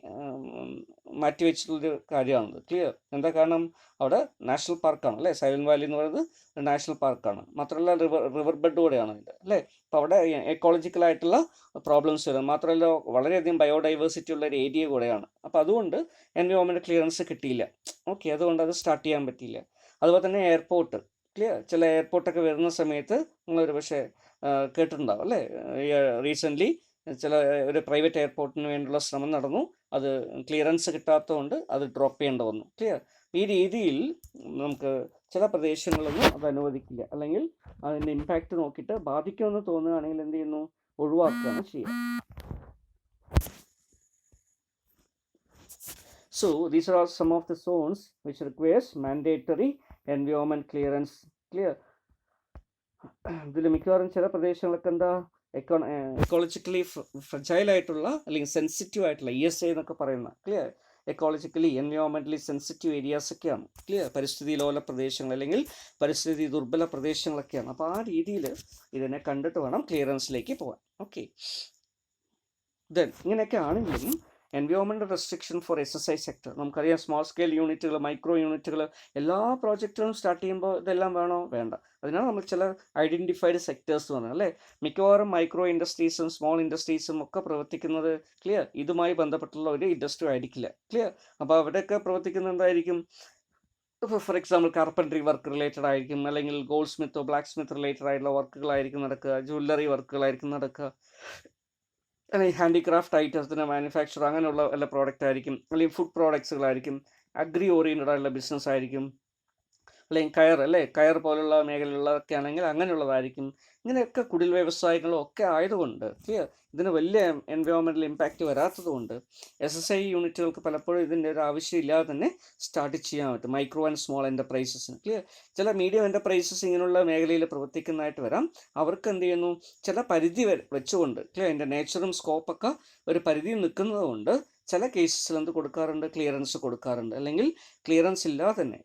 മാറ്റിവെച്ചിട്ടുള്ളൊരു കാര്യമാണത്. ക്ലിയർ? എന്താ കാരണം? അവിടെ നാഷണൽ പാർക്കാണ്, അല്ലേ? സൈലൻറ്റ് വാലി എന്ന് പറയുന്നത് നാഷണൽ പാർക്കാണ്. മാത്രമല്ല റിവർ ബെഡ് കൂടെയാണ് അതിൻ്റെ, അല്ലേ? അപ്പോൾ അവിടെ എക്കോളജിക്കലായിട്ടുള്ള പ്രോബ്ലംസ് വരും. മാത്രമല്ല വളരെയധികം ബയോഡൈവേഴ്സിറ്റി ഉള്ള ഒരു ഏരിയ കൂടെയാണ്. അപ്പോൾ അതുകൊണ്ട് എൻവയോൺമെൻറ്റ് ക്ലിയറൻസ് കിട്ടിയില്ല. ഓക്കെ, അതുകൊണ്ട് അത് സ്റ്റാർട്ട് ചെയ്യാൻ പറ്റിയില്ല. അതുപോലെ തന്നെ എയർപോർട്ട്, ക്ലിയർ? ചില എയർപോർട്ടൊക്കെ വരുന്ന സമയത്ത് നിങ്ങളൊരു പക്ഷേ കേട്ടിട്ടുണ്ടാവും, അല്ലേ? റീസെൻ്റ്ലി ചില ഒരു പ്രൈവറ്റ് എയർപോർട്ടിന് വേണ്ടിയുള്ള ശ്രമം നടന്നു. അത് ക്ലിയറൻസ് കിട്ടാത്തതുകൊണ്ട് അത് ഡ്രോപ്പ് ചെയ്യേണ്ടി വന്നു. ക്ലിയർ? ഈ രീതിയിൽ നമുക്ക് ചില പ്രദേശങ്ങളൊന്നും അത് അനുവദിക്കില്ല, അല്ലെങ്കിൽ അതിൻ്റെ ഇമ്പാക്റ്റ് നോക്കിയിട്ട് ബാധിക്കുമെന്ന് തോന്നുകയാണെങ്കിൽ എന്ത് ചെയ്യുന്നു? ഒഴിവാക്കുകയാണ് ചെയ്യുക. So these are some of the zones which requires mandatory environment clearance. Clear? ഇതിൽ മിക്കവാറും ചില പ്രദേശങ്ങളൊക്കെ എന്താ എക്കോളജിക്കലി ഫ്രജൈൽ ആയിട്ടുള്ള അല്ലെങ്കിൽ സെൻസിറ്റീവ് ആയിട്ടുള്ള ESA എന്നൊക്കെ പറയുന്ന, ക്ലിയർ? എക്കോളജിക്കലി എൻവയോൺമെൻ്റലി സെൻസിറ്റീവ് ഏരിയാസ് ഒക്കെയാണ്. ക്ലിയർ? പരിസ്ഥിതി ലോല പ്രദേശങ്ങൾ അല്ലെങ്കിൽ പരിസ്ഥിതി ദുർബല പ്രദേശങ്ങളൊക്കെയാണ്. അപ്പോൾ ആ രീതിയിൽ ഇതിനെ കണ്ടിട്ട് വേണം ക്ലിയറൻസിലേക്ക് പോകാൻ. ഓക്കെ, ദെൻ ഇങ്ങനെയൊക്കെ ആണെങ്കിലും environmental restriction for SSI sector. നമുക്കറിയാം സ്മോൾ സ്കെയിൽ യൂണിറ്റുകൾ, മൈക്രോ യൂണിറ്റുകൾ, എല്ലാ പ്രോജക്റ്റുകളും സ്റ്റാർട്ട് ചെയ്യുമ്പോൾ ഇതെല്ലാം വേണോ? വേണ്ട. അതിനാണ് നമ്മൾ ചില ഐഡൻറ്റിഫൈഡ് സെക്ടേഴ്സ് പറഞ്ഞത് അല്ലേ. മിക്കവാറും മൈക്രോ ഇൻഡസ്ട്രീസും സ്മോൾ ഇൻഡസ്ട്രീസും ഒക്കെ പ്രവർത്തിക്കുന്നത് ക്ലിയർ ഇതുമായി ബന്ധപ്പെട്ടുള്ള ഒരു ഇൻഡസ്ട്രി ആയിരിക്കില്ല. ക്ലിയർ. അപ്പോൾ അവിടെയൊക്കെ പ്രവർത്തിക്കുന്നത് എന്തായിരിക്കും? ഇപ്പോൾ for example carpentry work related ആയിരിക്കും, അല്ലെങ്കിൽ ഗോൾഡ് സ്മിത്തോ ബ്ലാക്ക് സ്മിത്ത് റിലേറ്റഡ് ആയിട്ടുള്ള വർക്കുകളായിരിക്കും നടക്കുക, ജ്വല്ലറി വർക്കുകളായിരിക്കും നടക്കുക, അല്ലെങ്കിൽ ഹാൻഡിക്രാഫ്റ്റ് ഐറ്റംസിൻ്റെ മാനുഫാക്ചർ അങ്ങനെയുള്ള വല്ല പ്രോഡക്റ്റ് ആയിരിക്കും, അല്ലെങ്കിൽ ഫുഡ് പ്രോഡക്ട്സുകളായിരിക്കും, അഗ്രി ഓറിയൻറ്റഡ് ആയിട്ടുള്ള ബിസിനസ് ആയിരിക്കും, അല്ലെങ്കിൽ കയർ പോലുള്ള മേഖലകളിലൊക്കെ ആണെങ്കിൽ അങ്ങനെയുള്ളതായിരിക്കും. ഇങ്ങനെയൊക്കെ കുടിൽ വ്യവസായങ്ങളും ഒക്കെ ആയതുകൊണ്ട് ക്ലിയർ ഇതിന് വലിയ എൻവയോൺമെൻറ്റൽ ഇമ്പാക്റ്റ് വരാത്തതുകൊണ്ട് SSI യൂണിറ്റുകൾക്ക് പലപ്പോഴും ഇതിൻ്റെ ഒരു ആവശ്യമില്ലാതെ തന്നെ സ്റ്റാർട്ട് ചെയ്യാൻ പറ്റും മൈക്രോ ആൻഡ് സ്മോൾ എൻ്റർപ്രൈസസിന്. ക്ലിയർ. ചില മീഡിയം എൻ്റർപ്രൈസസ് ഇങ്ങനെയുള്ള മേഖലയിൽ പ്രവർത്തിക്കുന്നതായിട്ട് വരാം. അവർക്ക് എന്ത് ചെയ്യുന്നു, ചില പരിധി വെച്ചുകൊണ്ട് ക്ലിയർ അതിൻ്റെ നേച്ചറും സ്കോപ്പൊക്കെ ഒരു പരിധി നിൽക്കുന്നത് കൊണ്ട് ചില കേസസിൽ എന്ത് കൊടുക്കാറുണ്ട്, ക്ലിയറൻസ് കൊടുക്കാറുണ്ട്. അല്ലെങ്കിൽ ക്ലിയറൻസ് ഇല്ലാതെ തന്നെ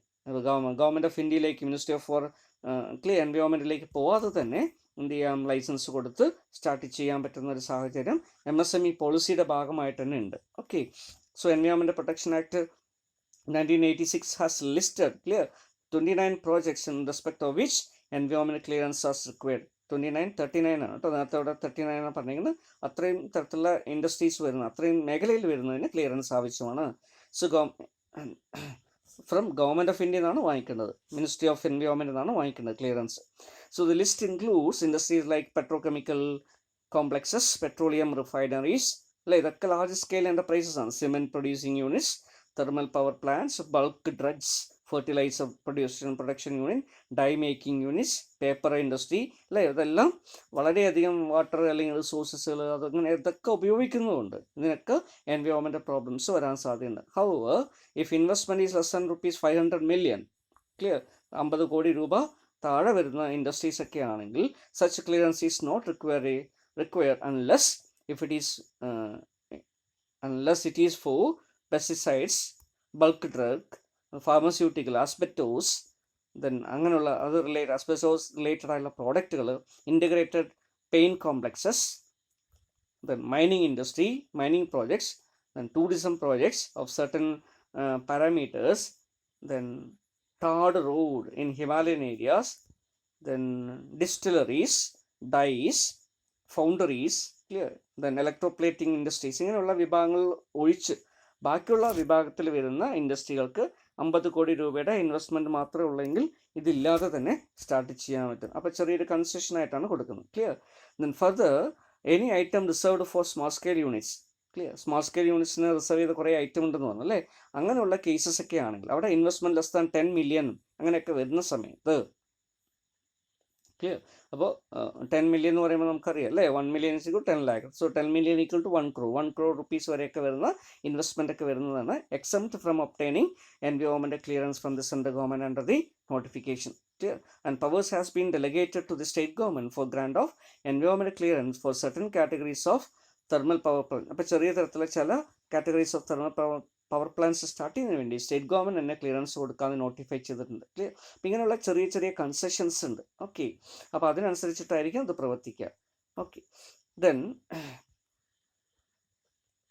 ഗവൺമെൻറ് ഓഫ് ഇന്ത്യയിലേക്ക്, മിനിസ്ട്രി ഓഫ് ഫോർ ക്ലിയർ എൻവയോൺമെൻറ്റിലേക്ക് പോവാതെ തന്നെ എന്ത് ചെയ്യാം, ലൈസൻസ് കൊടുത്ത് സ്റ്റാർട്ട് ചെയ്യാൻ പറ്റുന്ന ഒരു സാഹചര്യം MSME പോളിസിയുടെ ഭാഗമായിട്ട് തന്നെ ഉണ്ട്. Okay. So environment protection act 1986 has listed clear 29 projects in respect of which environmental clearance is required. 39 ആണ് കേട്ടോ. നേരത്തെ അവിടെ 39 പറഞ്ഞിരിക്കുന്നത്. അത്രയും തരത്തിലുള്ള ഇൻഡസ്ട്രീസ് വരുന്ന, അത്രയും മേഖലയിൽ വരുന്നതിന് ക്ലിയറൻസ് ആവശ്യമാണ്. So from government of India എന്നാണ് വാങ്ങിക്കേണ്ടത്, മിനിസ്ട്രി ഓഫ് എൻവയോൺമെൻറ് എന്നാണ് വാങ്ങിക്കേണ്ടത് clearance. So the list includes industries like petrochemical complexes, petroleum refineries അല്ലെ, ഇതൊക്കെ ലാർജ് സ്കെയിൽ എൻ്റർപ്രൈസസ് ആണ്. Cement producing units, thermal power plants, bulk drugs, fertilizer production unit, dye making units, paper industry അല്ലേ, ഇതെല്ലാം വളരെയധികം water അല്ലെങ്കിൽ റിസോഴ്സസുകൾ അതങ്ങനെ ഇതൊക്കെ ഉപയോഗിക്കുന്നതുകൊണ്ട് ഇതിനൊക്കെ എൻവയോൺമെൻറ്റൽ പ്രോബ്ലംസ് വരാൻ സാധ്യതയുണ്ട്. However if investment is less than ₹500 million clear 50 crore രൂപ താഴെ വരുന്ന ഇൻഡസ്ട്രീസ് ഒക്കെ ആണെങ്കിൽ such clearance is not required unless it is for pesticides, bulk drug, pharmaceutical, asbestos, then അങ്ങനെയുള്ള അത് ആസ്ബെറ്റോസ് റിലേറ്റഡ് ആയിട്ടുള്ള പ്രോഡക്റ്റുകൾ, integrated paint complexes, then mining industry, mining projects, then tourism projects of certain parameters, then tarred road in Himalayan areas, then distilleries, dyes, foundries clear, then electroplating industries, ഇങ്ങനെയുള്ള വിഭാഗങ്ങൾ ഒഴിച്ച് ബാക്കിയുള്ള വിഭാഗത്തിൽ വരുന്ന ഇൻഡസ്ട്രികൾക്ക് 50 കോടി രൂപയുടെ ഇൻവെസ്റ്റ്മെൻറ്റ് മാത്രമേ ഉള്ളെങ്കിൽ ഇതില്ലാതെ തന്നെ സ്റ്റാർട്ട് ചെയ്യാൻ പറ്റും. അപ്പോൾ ചെറിയൊരു കൺസെഷൻ ആയിട്ടാണ് കൊടുക്കുന്നത്. Clear. Then further any item reserved for small scale units clear. Small scale യൂണിറ്റ്സിന് റിസർവ് ചെയ്ത കുറേ ഐറ്റം ഉണ്ടെന്ന് പറഞ്ഞു അല്ലേ. അങ്ങനെയുള്ള കേസസ് ഒക്കെ ആണെങ്കിൽ അവിടെ ഇൻവെസ്റ്റ്മെൻറ്റ് ലെസ് ദാൻ 10 million അങ്ങനെയൊക്കെ വരുന്ന സമയത്ത് ക്ലിയർ. അപ്പോൾ 10 million എന്ന് പറയുമ്പോൾ നമുക്കറിയാം അല്ലേ, 1 million is equal to 10 lakh. So 10 million equal to 1 crore. 1 crore rupees വരെയൊക്കെ വരുന്ന ഇൻവെസ്റ്റ്മെൻ്റ് ഒക്കെ വരുന്നതാണ് exempt from obtaining environment clearance from the central government under the notification. Clear. And powers has been delegated to the state government for grant of environmental clearance for certain categories of thermal power plant. അപ്പോൾ ചെറിയ തരത്തിലുള്ള ചില categories of thermal power plants start ചെയ്യുന്നതിന് വേണ്ടി state government തന്നെ clearance കൊടുക്കാതെ notify ചെയ്തിട്ടുണ്ട്. Clear. അപ്പം ഇങ്ങനെയുള്ള ചെറിയ ചെറിയ കൺസെഷൻസ് ഉണ്ട്. ഓക്കെ. അപ്പോൾ അതിനനുസരിച്ചിട്ടായിരിക്കും അത് പ്രവർത്തിക്കുക. Okay. Then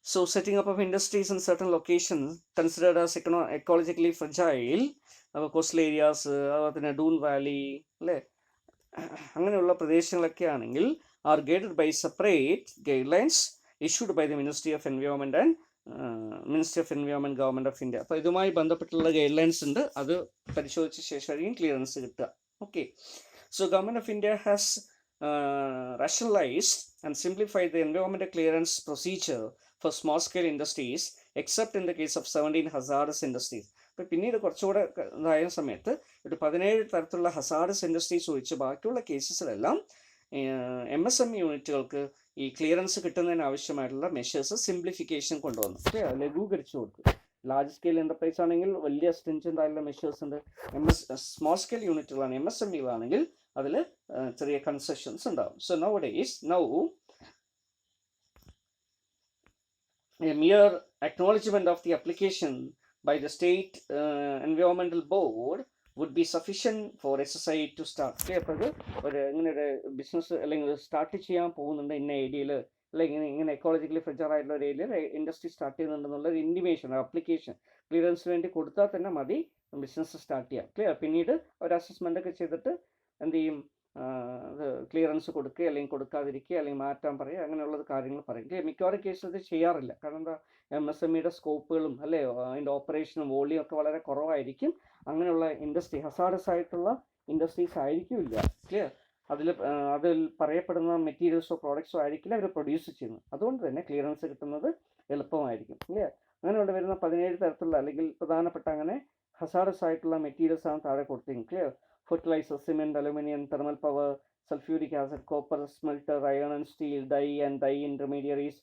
so setting up of industries in certain locations considered as ecologically fragile, coastal areas, അതുപോലെ ഡൂൺ വാലി അല്ലേ, അങ്ങനെയുള്ള പ്രദേശങ്ങളൊക്കെ ആണെങ്കിൽ are guided by separate guidelines issued by the ministry of environment and government of India. അപ്പോൾ ഇതുമായി ബന്ധപ്പെട്ടുള്ള guide lines ഉണ്ട്, അത് പരിശോധിച്ച ശേഷമായിരിക്കും ക്ലിയറൻസ് കിട്ടുക. Okay. So government of India has rationalized and simplified the environmental clearance procedure for small scale industries except in the case of 17 hazardous industries. അപ്പോൾ പിന്നീട് കുറച്ചുകൂടെ ഇതായ സമയത്ത് ഒരു 17 തരത്തിലുള്ള ഹസാർഡസ് ഇൻഡസ്ട്രീസ് ഒഴിച്ച് ബാക്കിയുള്ള കേസസിലെല്ലാം MSME യൂണിറ്റുകൾക്ക് ഈ ക്ലിയറൻസ് കിട്ടുന്നതിന് ആവശ്യമായിട്ടുള്ള മെഷേഴ്സ് സിംപ്ലിഫിക്കേഷൻ കൊണ്ടുവന്നു. ലഘൂകരിച്ചു കൊടുത്തു. ലാർജ് സ്കെയിൽ എൻ്റർപ്രൈസ് ആണെങ്കിൽ വലിയ സ്ട്രിഞ്ചൻ്റ് ആയിട്ടുള്ള മെഷേഴ്സ് ഉണ്ട്. സ്മോൾ സ്കെയിൽ യൂണിറ്റുകളാണ് MSMEകളാണെങ്കിൽ അതിൽ ചെറിയ കൺസെഷൻസ് ഉണ്ടാവും. So now a mere acknowledgement of the application by the state environmental board would be sufficient for SSI to start. അപ്പോൾ ഒരു ഇങ്ങനെ ഒരു ബിസിനസ് അല്ലെങ്കിൽ സ്റ്റാർട്ട് ചെയ്യാൻ പോകുന്നുണ്ട് ഇന്ന ഏരിയയിൽ അല്ലെങ്കിൽ ഇങ്ങനെ എക്കോളജിക്കലി ഫ്രജർ ആയിട്ടുള്ള ഒരു ഏരിയയിൽ ഇൻഡസ്ട്രി സ്റ്റാർട്ട് ചെയ്യുന്നുണ്ടെന്നുള്ള ഒരു ഇൻഡിമേഷൻ അപ്ലിക്കേഷൻ ക്ലിയറൻസിന് വേണ്ടി കൊടുത്താൽ തന്നെ മതി ബിസിനസ് സ്റ്റാർട്ട് ചെയ്യാം. ക്ലിയർ. പിന്നീട് ഒരു അസസ്മെൻ്റ് ഒക്കെ ചെയ്തിട്ട് എന്ത് ചെയ്യും, അത് ക്ലിയറൻസ് കൊടുക്കുക അല്ലെങ്കിൽ കൊടുക്കാതിരിക്കുക അല്ലെങ്കിൽ മാറ്റാൻ പറയുക, അങ്ങനെയുള്ള കാര്യങ്ങൾ പറയും. ക്ലിയർ. മിക്കവാറും കേസിൽ ഇത് ചെയ്യാറില്ല. കാരണം എന്താ, MSMEയുടെ സ്കോപ്പുകളും അല്ലേ അതിൻ്റെ ഓപ്പറേഷനും വോളിയം ഒക്കെ വളരെ കുറവായിരിക്കും. അങ്ങനെയുള്ള ഇൻഡസ്ട്രി ഹസാർഡസ് ആയിട്ടുള്ള ഇൻഡസ്ട്രീസ് ആയിരിക്കില്ല. ക്ലിയർ. അതിൽ പറയപ്പെടുന്ന മെറ്റീരിയൽസോ പ്രോഡക്ട്സോ ആയിരിക്കില്ല അവർ പ്രൊഡ്യൂസ് ചെയ്യുന്നത്. അതുകൊണ്ട് തന്നെ ക്ലിയറൻസ് കിട്ടുന്നത് എളുപ്പമായിരിക്കും. ക്ലിയർ. അങ്ങനെയുള്ള വരുന്ന 17 തരത്തിലുള്ള അല്ലെങ്കിൽ പ്രധാനപ്പെട്ട അങ്ങനെ ഹസാർഡസ് ആയിട്ടുള്ള മെറ്റീരിയൽസ് ആണ് താഴെ കൊടുത്തിരിക്കുന്നത്. Clear. Fertiliser, cement, aluminium, thermal power, sulfuric acid, copper, smelter, iron and steel, dye and dye intermediaries,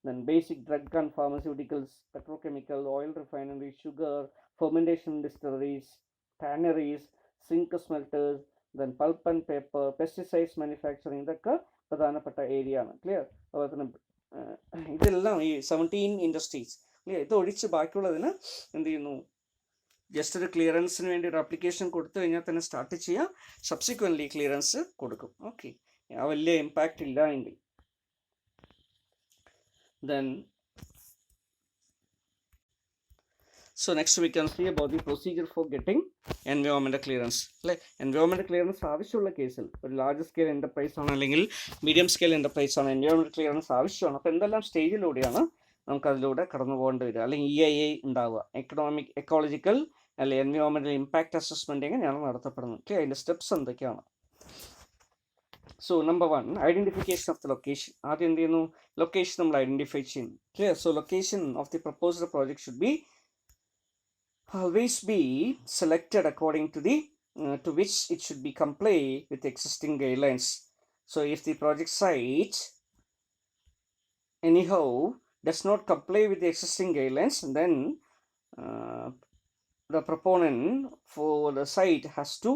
then basic drug and pharmaceuticals, petrochemical, oil refineries, sugar, fermentation distilleries, tanneries, zinc smelters, then pulp and paper, pesticides manufacturing, ഇതൊക്കെ പ്രധാനപ്പെട്ട area ആണ്. Clear. അതുപോലെ തന്നെ ഇതെല്ലാം ഈ 17 industries. Clear. ഇത് ഒഴിച്ച് ബാക്കിയുള്ളതിന് എന്ത് ചെയ്യുന്നു, ജസ്റ്റ് ഒരു ക്ലിയറൻസിന് വേണ്ടി ഒരു ആപ്ലിക്കേഷൻ കൊടുത്തു കഴിഞ്ഞാൽ തന്നെ സ്റ്റാർട്ട് ചെയ്യാം. സബ്സിക്വൻ്റ്ലി ക്ലിയറൻസ് കൊടുക്കും. ഓക്കെ, വലിയ ഇമ്പാക്റ്റ് ഇല്ല എങ്കിൽ. Then so next we can see about the procedure for getting environmental clearance. അല്ലേ, എൻവയോൺമെൻറ്റ് ക്ലിയറൻസ് ആവശ്യമുള്ള കേസിൽ ഒരു ലാർജ് സ്കെയിൽ എൻ്റർപ്രൈസ് ആണ് അല്ലെങ്കിൽ മീഡിയം സ്കെയിൽ എൻ്റർപ്രൈസ് ആണ്, എൻവയോൺമെൻറ്റ് ക്ലിയറൻസ് ആവശ്യമാണ്. അപ്പോൾ എന്തെല്ലാം സ്റ്റേജിലൂടെയാണ് നമുക്കതിലൂടെ കടന്നു പോകേണ്ടി വരിക, അല്ലെങ്കിൽ EIA ഉണ്ടാവുക, എക്കണോമിക് എക്കോളജിക്കൽ അല്ലെ എൻവയോൺമെൻറ്റൽ ഇമ്പാക്റ്റ് അസസ്മെൻറ്റ് എങ്ങനെയാണ് നടത്തപ്പെടുന്നത്. ഓക്കെ, അതിൻ്റെ സ്റ്റെപ്സ് എന്തൊക്കെയാണ്. So number 1, identification of the location. ആദ്യം എന്ത് ചെയ്യുന്നു, ലൊക്കേഷൻ നമ്മൾ ഐഡൻറ്റിഫൈ ചെയ്യുന്നു. Clear. So location of the proposed project should be always be selected according to the to which it should be comply with existing guidelines. So if the project site anyhow does not comply with the existing guidelines, then the proponent for the site has to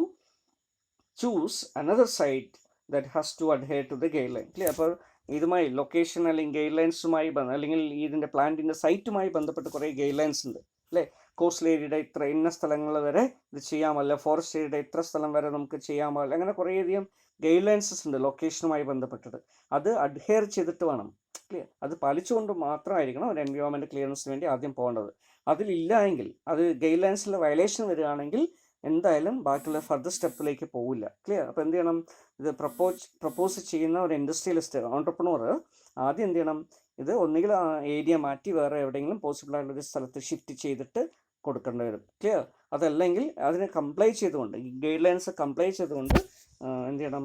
choose another site that has to adhere to the guideline. Clear. അപ്പോൾ ഇതുമായി location അല്ലെങ്കിൽ ഗൈഡ്ലൈൻസുമായി അല്ലെങ്കിൽ ഇതിൻ്റെ പ്ലാന്റിൻ്റെ സൈറ്റുമായി ബന്ധപ്പെട്ട് കുറേ guidelines ഉണ്ട് അല്ലേ. കോസ്റ്റൽ ഏരിയയുടെ ഇന്ന സ്ഥലങ്ങൾ വരെ ഇത് ചെയ്യാമല്ല, ഫോറസ്റ്റ് ഏരിയയുടെ ഇത്ര സ്ഥലം വരെ നമുക്ക് ചെയ്യാമല്ല, അങ്ങനെ കുറേയധികം ഗൈഡ്ലൈൻസസ് ഉണ്ട് ലൊക്കേഷനുമായി ബന്ധപ്പെട്ടത്. അത് അഡ്ഹെയർ ചെയ്തിട്ട് വേണം. ക്ലിയർ. അത് പാലിച്ചുകൊണ്ട് മാത്രമായിരിക്കണം ഒരു എൻവയോൺമെൻറ്റ് ക്ലിയറൻസിന് വേണ്ടി ആദ്യം പോകേണ്ടത്. അതിലില്ല എങ്കിൽ, അത് ഗൈഡ്ലൈൻസിൽ വയലേഷൻ വരികയാണെങ്കിൽ എന്തായാലും ബാക്കിയുള്ള ഫർദർ സ്റ്റെപ്പിലേക്ക് പോവില്ല. ക്ലിയർ. അപ്പോൾ എന്ത് ചെയ്യണം, ഇത് പ്രപ്പോസ് ചെയ്യുന്ന ഒരു ഇൻഡസ്ട്രിയലിസ്റ്റ് ഓൺട്രപ്രണർ ആദ്യം എന്ത് ചെയ്യണം, ഇത് ഒന്നുകിൽ ഏരിയ മാറ്റി വേറെ എവിടെയെങ്കിലും പോസിബിൾ ആയിട്ടുള്ളൊരു സ്ഥലത്ത് ഷിഫ്റ്റ് ചെയ്തിട്ട് കൊടുക്കേണ്ടി വരും. ക്ലിയർ. അതല്ലെങ്കിൽ അതിനെ കംപ്ലൈ ചെയ്തുകൊണ്ട്, ഈ ഗൈഡ് ലൈൻസ് കംപ്ലൈ ചെയ്തുകൊണ്ട് എന്ത് ചെയ്യണം,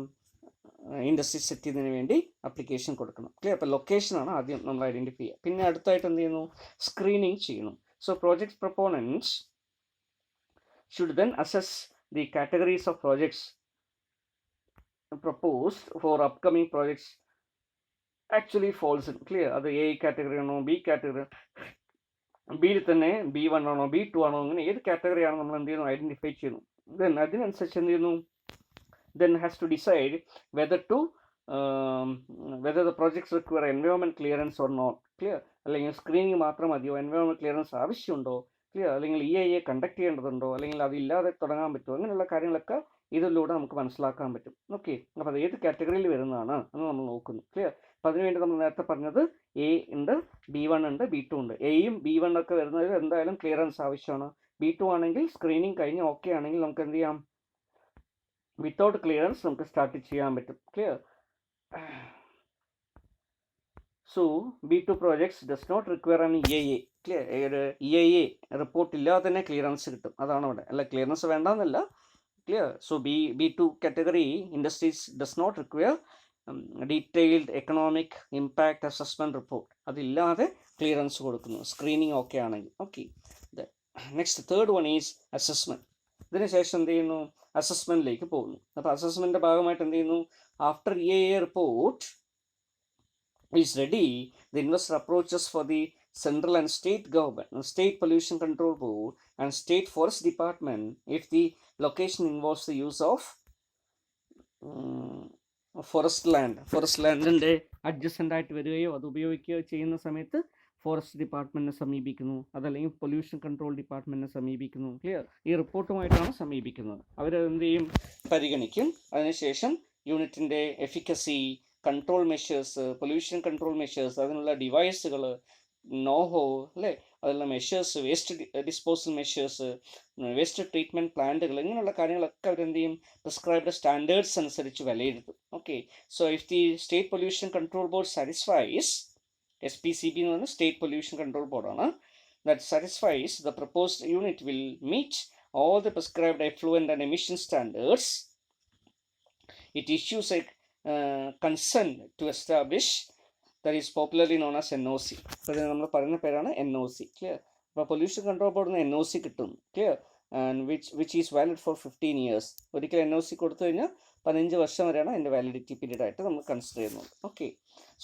ഇൻഡസ്ട്രി സെറ്റ് ചെയ്യുന്നതിന് വേണ്ടി അപ്ലിക്കേഷൻ കൊടുക്കണം. ക്ലിയർ. അപ്പോൾ ലൊക്കേഷനാണ് ആദ്യം നമ്മൾ ഐഡൻറ്റിഫൈ ചെയ്യുക. പിന്നെ അടുത്തായിട്ട് എന്ത് ചെയ്യുന്നു, സ്ക്രീനിങ് ചെയ്യുന്നു. So project proponents should then assess the categories of projects proposed for upcoming projects actually falls in. Clear. അത് A കാറ്റഗറി ആണോ, B കാറ്റഗറി, ബിയിൽ തന്നെ B1 ആണോ B2 ആണോ, അങ്ങനെ ഏത് കാറ്റഗറിയാണ് നമ്മൾ എന്ത് ചെയ്യുന്നു, ഐഡൻറ്റിഫൈ ചെയ്യുന്നു. ദെൻ അതിനനുസരിച്ച് എന്ത് ചെയ്യുന്നു, then has to decide whether the projects require environment clearance or not. Clear. അല്ലെങ്കിൽ സ്ക്രീനിങ് മാത്രം മതിയോ, എൻവയോൺമെൻറ്റ് ക്ലിയറൻസ് ആവശ്യമുണ്ടോ, ക്ലിയർ, അല്ലെങ്കിൽ EIA കണ്ടക്ട് ചെയ്യേണ്ടതുണ്ടോ, അല്ലെങ്കിൽ അതില്ലാതെ തുടങ്ങാൻ പറ്റുമോ, അങ്ങനെയുള്ള കാര്യങ്ങളൊക്കെ ഇതിലൂടെ നമുക്ക് മനസ്സിലാക്കാൻ പറ്റും. ഓക്കെ. അപ്പോൾ അത് ഏത് കാറ്റഗറിയിൽ വരുന്നതാണ് എന്ന് നമ്മൾ നോക്കുന്നു. ക്ലിയർ. അപ്പോൾ അതിനുവേണ്ടി നമ്മൾ നേരത്തെ പറഞ്ഞത് A ഉണ്ട്, B1 ഉണ്ട്, B2 ഉണ്ട്. Aയും B1 ഒക്കെ വരുന്നതിൽ എന്തായാലും ക്ലിയറൻസ് ആവശ്യമാണ്. B2 ആണെങ്കിൽ സ്ക്രീനിങ് കഴിഞ്ഞ് ഓക്കെ ആണെങ്കിൽ നമുക്ക് എന്ത് ചെയ്യാം, വിത്തൗട്ട് ക്ലിയറൻസ് നമുക്ക് സ്റ്റാർട്ട് ചെയ്യാൻ പറ്റും. Clear. So B2 projects does not require an EIA. Clear. ഒരു EIA റിപ്പോർട്ട് ഇല്ലാതെ തന്നെ ക്ലിയറൻസ് കിട്ടും. അതാണ് അവിടെ. അല്ല, ക്ലിയറൻസ് വേണ്ടെന്നല്ല. Clear. So B2 category industries does not require detailed economic impact assessment report. അതില്ലാതെ ക്ലിയറൻസ് കൊടുക്കുന്നു, സ്ക്രീനിങ് ഓക്കെ ആണെങ്കിൽ. Okay. Next third one is assessment. ഇതിനുശേഷം എന്ത് ചെയ്യുന്നു, അസസ്മെൻറ്റിലേക്ക് പോകുന്നു. അപ്പോൾ അസസ്മെൻറ്റിൻ്റെ ഭാഗമായിട്ട് എന്ത് ചെയ്യുന്നു, after EIA report is ready, the investor approaches for the central and state government, state pollution control board and state forest department if the location involves the use of forest ലാൻഡിൻ്റെ adjacent ആയിട്ട് വരികയോ അത് ഉപയോഗിക്കുകയോ ചെയ്യുന്ന സമയത്ത് forest ഡിപ്പാർട്ട്മെൻറ്റിനെ സമീപിക്കുന്നു, അതല്ലെങ്കിൽ pollution control ഡിപ്പാർട്ട്മെൻറ്റിനെ സമീപിക്കുന്നു. ക്ലിയർ. ഈ റിപ്പോർട്ടുമായിട്ടാണ് സമീപിക്കുന്നത്. അവരെന്ത് ചെയ്യും, പരിഗണിക്കും. അതിനുശേഷം യൂണിറ്റിൻ്റെ efficacy, control measures, pollution control measures, അതിനുള്ള ഡിവൈസുകൾ, നോഹോ അല്ലേ, അതിനുള്ള measures, waste disposal measures, waste treatment പ്ലാന്റുകൾ, ഇങ്ങനെയുള്ള കാര്യങ്ങളൊക്കെ അവരെന്ത് ചെയ്യും, പ്രിസ്ക്രൈബ്ഡ് സ്റ്റാൻഡേർഡ്സ് അനുസരിച്ച് വിലയിരുത്തും. Okay, so if the state pollution control board satisfies, SPCB എന്ന് പറഞ്ഞാൽ സ്റ്റേറ്റ് പൊല്യൂഷൻ കൺട്രോൾ ബോർഡാണ്, that satisfies the proposed unit will meet all the prescribed effluent and emission standards, it issues a consent to establish, that is popularly known as NOC. അപ്പോൾ നമ്മൾ പറയുന്ന പേരാണ് NOC. Clear? അപ്പോൾ pollution control ബോർഡിൽ നിന്ന് NOC കിട്ടും. Clear? And which is valid four 15 years. ഒരിക്കൽ NOC കൊടുത്തു കഴിഞ്ഞാൽ 15 വർഷം വരെയാണ് അതിൻ്റെ വാലിഡിറ്റി പീരീഡ് ആയിട്ട് നമ്മൾ കൺസിഡർ ചെയ്യുന്നത്. Okay,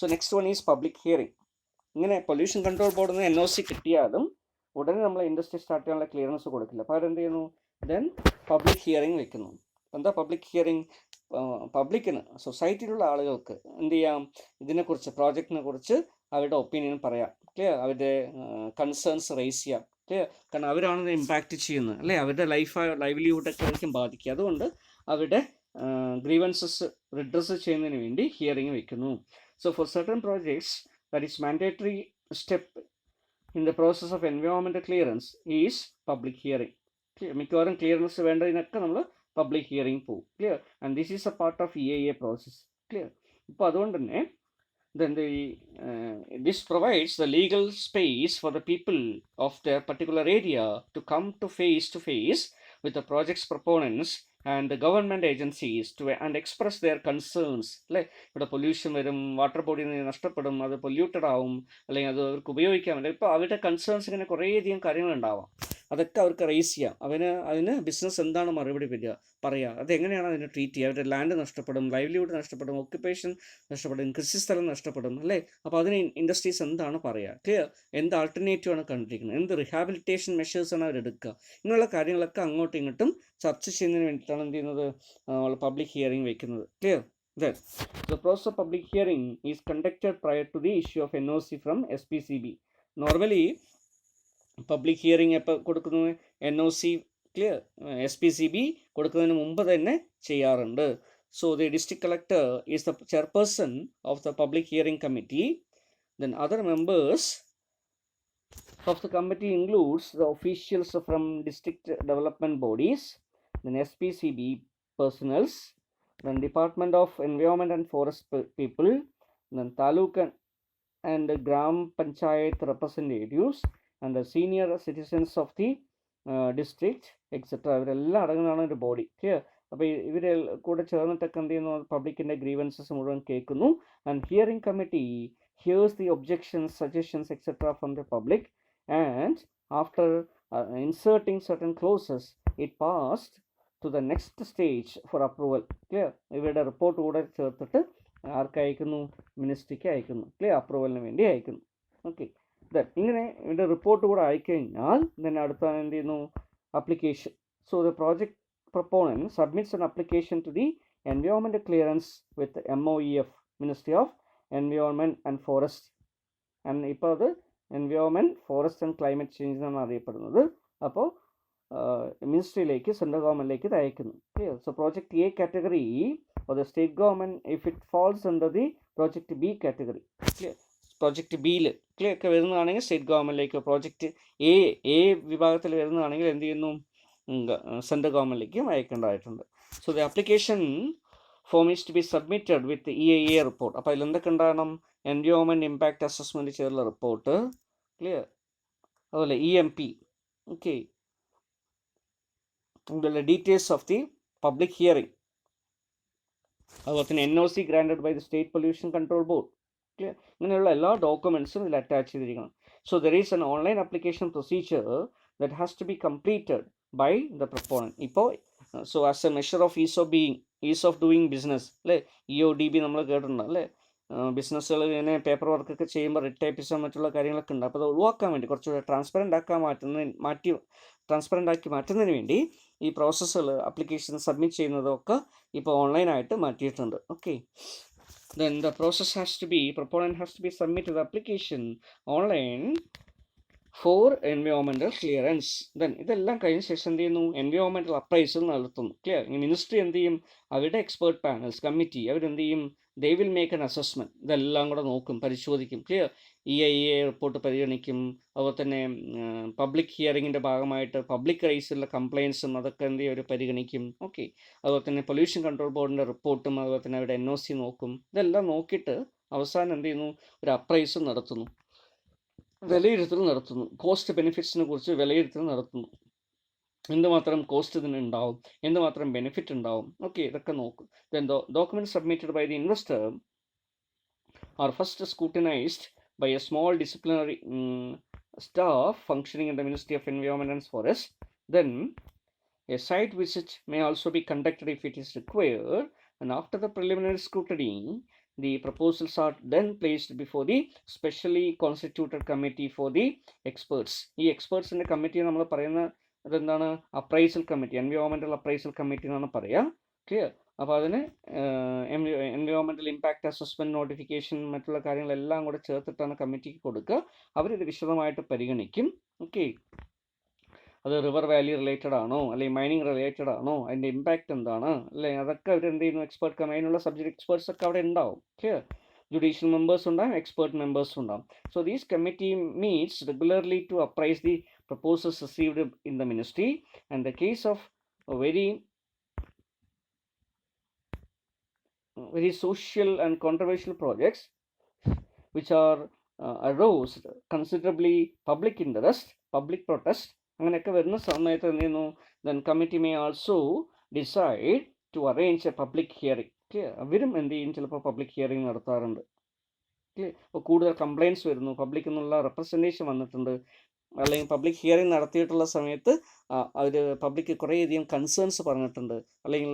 so next one is public hearing. ഇങ്ങനെ പൊല്യൂഷൻ കൺട്രോൾ ബോർഡിൽ നിന്ന് NOC കിട്ടിയാലും ഉടനെ നമ്മൾ ഇൻഡസ്ട്രി സ്റ്റാർട്ട് ചെയ്യാനുള്ള ക്ലിയറൻസ് കൊടുക്കില്ല. അപ്പോൾ അവരെന്ത് ചെയ്യുന്നു, ദെൻ പബ്ലിക് ഹിയറിംഗ് വെക്കുന്നു. എന്താ പബ്ലിക് ഹിയറിംഗ്? പബ്ലിക്കിന്, സൊസൈറ്റിയിലുള്ള ആളുകൾക്ക് എന്ത് ചെയ്യാം, ഇതിനെക്കുറിച്ച്, പ്രോജക്റ്റിനെ കുറിച്ച് അവരുടെ ഒപ്പീനിയൻ പറയാം. ക്ലിയർ? അവരുടെ കൺസേൺസ് റേസ് ചെയ്യാം. ക്ലിയർ? കാരണം അവരാണ് ഇത് ഇമ്പാക്റ്റ് ചെയ്യുന്നത് അല്ലേ, അവരുടെ ലൈവ്ലിഹുഡൊക്കെ ആയിരിക്കും ബാധിക്കുക. അതുകൊണ്ട് അവരുടെ ഗ്രീവൻസസ് റിഡ്രസ് ചെയ്യുന്നതിന് വേണ്ടി ഹിയറിംഗ് വെക്കുന്നു. So for certain projects that is mandatory step in the process of environmental clearance is public hearing. മിക്കവാറും ക്ലിയറൻസ് വേണ്ടതിനൊക്കെ നമ്മൾ പബ്ലിക് ഹിയറിംഗ് പോകും. Clear? And this is A part of EIA process. Clear? ഇപ്പോൾ അതുകൊണ്ട് തന്നെ this provides the legal space for the people of their particular area to come to face with the project's proponents and the government agencies to and express their concerns. അല്ലേ, ഇവിടെ pollution വരും, water ബോഡിയിൽ നിന്ന് നഷ്ടപ്പെടും, അത് polluted ആവും, അല്ലെങ്കിൽ അത് അവർക്ക് ഉപയോഗിക്കാൻ പറ്റില്ല. ഇപ്പോൾ അവരുടെ കൺസേൺസ് ഇങ്ങനെ കുറേയധികം കാര്യങ്ങളുണ്ടാവാം. അതൊക്കെ അവർക്ക് റേസ് ചെയ്യാം. അതിന് ബിസിനസ് എന്താണ് മറുപടി പറയുക, അതെങ്ങനെയാണ് അതിനെ ട്രീറ്റ് ചെയ്യുക. അവരുടെ ലാൻഡ് നഷ്ടപ്പെടും, ലൈവ്ലിഹുഡ് നഷ്ടപ്പെടും, ഓക്യുപ്പേഷൻ നഷ്ടപ്പെടും, കൃഷിസ്ഥലം നഷ്ടപ്പെടും അല്ലേ. അപ്പോൾ അതിന് ഇൻഡസ്ട്രീസ് എന്താണ് പറയുക, ക്ലിയർ? എന്ത് ആൾട്ടർനേറ്റീവാണ് കണ്ടിരിക്കുന്നത്, എന്ത് റിഹാബിലിറ്റേഷൻ മെഷേഴ്സാണ് അവരെടുക്കുക, ഇങ്ങനെയുള്ള കാര്യങ്ങളൊക്കെ അങ്ങോട്ടും ഇങ്ങോട്ടും ചർച്ച ചെയ്യുന്നതിന് വേണ്ടിയിട്ടാണ് എന്ത് ചെയ്യുന്നത്, പബ്ലിക് ഹിയറിംഗ് വയ്ക്കുന്നത്. Clear? Then the process of public hearing is conducted prior to the issue of NOC from SPCB. Normally public hearing എപ്പോൾ കൊടുക്കുന്നത്, NOC ക്ലിയർ SPCB കൊടുക്കുന്നതിന് മുമ്പ് തന്നെ ചെയ്യാറുണ്ട്. So the district collector is the chairperson of the public hearing committee. Then other members of the committee includes the officials from district development bodies, then SPCB personnels, then Department of Environment and Forest people, then Taluk and Gram Panchayat representatives, and the senior citizens of the district, etc. ഇവരെല്ലാം അടങ്ങുന്നതാണ് ഒരു body. Clear? അപ്പോൾ ഇവരെ കൂടെ ചേർന്നിട്ടൊക്കെ എന്ത് ചെയ്യുന്നു, പബ്ലിക്കിൻ്റെ grievances മുഴുവൻ കേൾക്കുന്നു. And hearing committee here's the objections, suggestions etcetera from the public, and after inserting certain clauses it passed to the next stage for approval. Clear? ഇവരുടെ റിപ്പോർട്ട് കൂടെ ചേർത്തിട്ട് ആർക്ക് അയക്കുന്നു, മിനിസ്ട്രിക്ക് അയക്കുന്നു. ക്ലിയർ? അപ്രൂവലിന് വേണ്ടി അയക്കുന്നു. ഓക്കെ, ഇങ്ങനെ ഇവരുടെ റിപ്പോർട്ട് കൂടെ അയക്കഴിഞ്ഞാൽ then അടുത്താണ് എന്ത് ചെയ്യുന്നു, application. So the project proponent submits an application to the environmental clearance with MOEF, Ministry of Environment and Forest. and ഇപ്പോൾ അത് environment, forest and climate change എന്നാണ് അറിയപ്പെടുന്നത്. അപ്പോൾ മിനിസ്ട്രിയിലേക്ക്, സെൻട്രൽ ഗവൺമെൻറ്റിലേക്ക് ഇത് അയക്കുന്നു. Clear? So project A category or the state government if it falls under the project B category. Clear? Project ബിയിൽ ക്ലിയർ ഒക്കെ വരുന്നതാണെങ്കിൽ സ്റ്റേറ്റ് ഗവൺമെൻറ്റിലേക്ക്, പ്രോജക്റ്റ് എ വിഭാഗത്തിൽ വരുന്നതാണെങ്കിൽ എന്ത് ചെയ്യുന്നു, സെൻട്രൽ ഗവൺമെൻറ്റിലേക്കും അയക്കേണ്ടതായിട്ടുണ്ട്. So the application form is to be submitted with EIA report. അപ്പോൾ അതിലെന്തൊക്കെ ഉണ്ടാകണം, എൻവയോൺമെൻറ്റ് ഇമ്പാക്റ്റ് അസസ്മെൻറ്റ് ചെയ്തുള്ള റിപ്പോർട്ട്. ക്ലിയർ? അതുപോലെ EMP. ഓക്കെ, അതുപോലെ details of the public hearing, അതുപോലെ തന്നെ NOC granted by the state pollution control board. Clear? ഇങ്ങനെയുള്ള എല്ലാ ഡോക്യുമെൻറ്റ്സും ഇതിൽ അറ്റാച്ച് ചെയ്തിരിക്കണം. So there is an online application procedure that has to be completed by the proponent. ഇപ്പോൾ so as a measure of ease of doing business അല്ലേ, EODB നമ്മൾ കേട്ടിട്ടുണ്ട് അല്ലേ. ബിസിനസ്സുകൾ ഇങ്ങനെ പേപ്പർ വർക്കൊക്കെ ചെയ്യുമ്പോൾ റിട്ട് ടൈപ്പിസം മറ്റുള്ള കാര്യങ്ങളൊക്കെ ഉണ്ട്. അപ്പോൾ അത് ഒഴിവാക്കാൻ വേണ്ടി, കുറച്ചുകൂടെ ട്രാൻസ്പെറൻ്റ് ആക്കി മാറ്റുന്നതിന് വേണ്ടി ഈ പ്രോസസ്സുകൾ, ആപ്ലിക്കേഷൻ സബ്മിറ്റ് ചെയ്യുന്നതൊക്കെ ഇപ്പോൾ ഓൺലൈനായിട്ട് മാറ്റിയിട്ടുണ്ട്. Okay, then the process has to be, proponent has to be submitted the application online for environmental clearance. Then ഇതെല്ലാം കഴിഞ്ഞ ശേഷം എന്ത് ചെയ്യുന്നു? എൻവയോൺമെൻറ്റൽ അപ്രൈസൽ നടത്തുന്നു. ക്ലിയർ? ഈ മിനിസ്ട്രി എന്ത് ചെയ്യും? അവരുടെ എക്സ്പേർട്ട് പാനൽസ് കമ്മിറ്റി അവരെന്ത് ചെയ്യും? They will make an assessment. ഇതെല്ലാം കൂടെ നോക്കും, പരിശോധിക്കും. ക്ലിയർ? EIA റിപ്പോർട്ട് പരിഗണിക്കും. അതുപോലെ തന്നെ പബ്ലിക് ഹിയറിങ്ങിൻ്റെ ഭാഗമായിട്ട് പബ്ലിക് റൈസിലുള്ള കംപ്ലയിൻസും അതൊക്കെ എന്ത് ചെയ്യും? അവർ പരിഗണിക്കും. ഓക്കെ. അതുപോലെ തന്നെ പൊല്യൂഷൻ കൺട്രോൾ ബോർഡിൻ്റെ റിപ്പോർട്ടും അതുപോലെ തന്നെ അവരുടെ NOC നോക്കും. ഇതെല്ലാം നോക്കിയിട്ട് അവസാനം എന്ത് ചെയ്യുന്നു? ഒരു അപ്രൈസൽ നടത്തുന്നു, വിലയിരുത്തൽ നടത്തുന്നു. കോസ്റ്റ് ബെനിഫിറ്റ്സിനെ കുറിച്ച് വിലയിരുത്തൽ നടത്തുന്നു. എന്തുമാത്രം കോസ്റ്റ് ഇതിന് ഉണ്ടാവും, എന്തുമാത്രം ബെനിഫിറ്റ് ഉണ്ടാവും, ഓക്കെ, ഇതൊക്കെ നോക്കും. Then document submitted by the investor are first scrutinised by a small disciplinary staff functioning in the Ministry of Environment and Forest. Then a site visit may also be conducted if it is required, and after the preliminary scrutiny, the proposals are then placed before the specially constituted committee for the experts. ഈ എക്സ്പേർട്സിൻ്റെ committee നമ്മൾ പറയുന്ന അതെന്താണ്? Appraisal committee, environmental appraisal committee എന്നാണ് പറയുക. Clear? അപ്പോൾ അതിന് environmental impact assessment, notification, മറ്റുള്ള കാര്യങ്ങളെല്ലാം കൂടെ ചേർത്തിട്ടാണ് കമ്മിറ്റിക്ക് കൊടുക്കുക. അവരിത് വിശദമായിട്ട് പരിഗണിക്കും. ഓക്കെ. അത് റിവർ വാലി റിലേറ്റഡ് ആണോ, അല്ലെങ്കിൽ മൈനിങ് റിലേറ്റഡ് ആണോ, അതിൻ്റെ ഇമ്പാക്റ്റ് എന്താണ്, അല്ലെ, അതൊക്കെ അവർ എന്ത് ചെയ്യുന്നു? എക്സ്പേർട്ട് അതിനുള്ള സബ്ജക്ട് എക്സ്പേർട്സ് ഒക്കെ അവിടെ ഉണ്ടാവും. ക്ലിയർ? ജുഡീഷ്യൽ മെമ്പേഴ്സ് ഉണ്ടാവും, എക്സ്പേർട്ട് മെമ്പേഴ്സ് ഉണ്ടാവും. So these committee meets regularly to appraise the proposals received in the ministry, and the case of very social and controversial projects which are aroused considerably public interest, public protest, അങ്ങനെയൊക്കെ വരുന്ന സമയത്ത് എന്ത് ചെയ്യുന്നു? Then committee may also decide to arrange a public hearing. അവരും എന്ത് ചെയ്യും? ചിലപ്പോൾ public hearing നടത്താറുണ്ട്. ഇപ്പോൾ കൂടുതൽ കംപ്ലയിൻറ്റ്സ് വരുന്നു, പബ്ലിക് എന്നുള്ള റെപ്രസെൻറ്റേഷൻ വന്നിട്ടുണ്ട്, അല്ലെങ്കിൽ പബ്ലിക് ഹിയറിംഗ് നടത്തിയിട്ടുള്ള സമയത്ത് അവർ പബ്ലിക് കുറേയധികം കൺസേൺസ് പറഞ്ഞിട്ടുണ്ട്, അല്ലെങ്കിൽ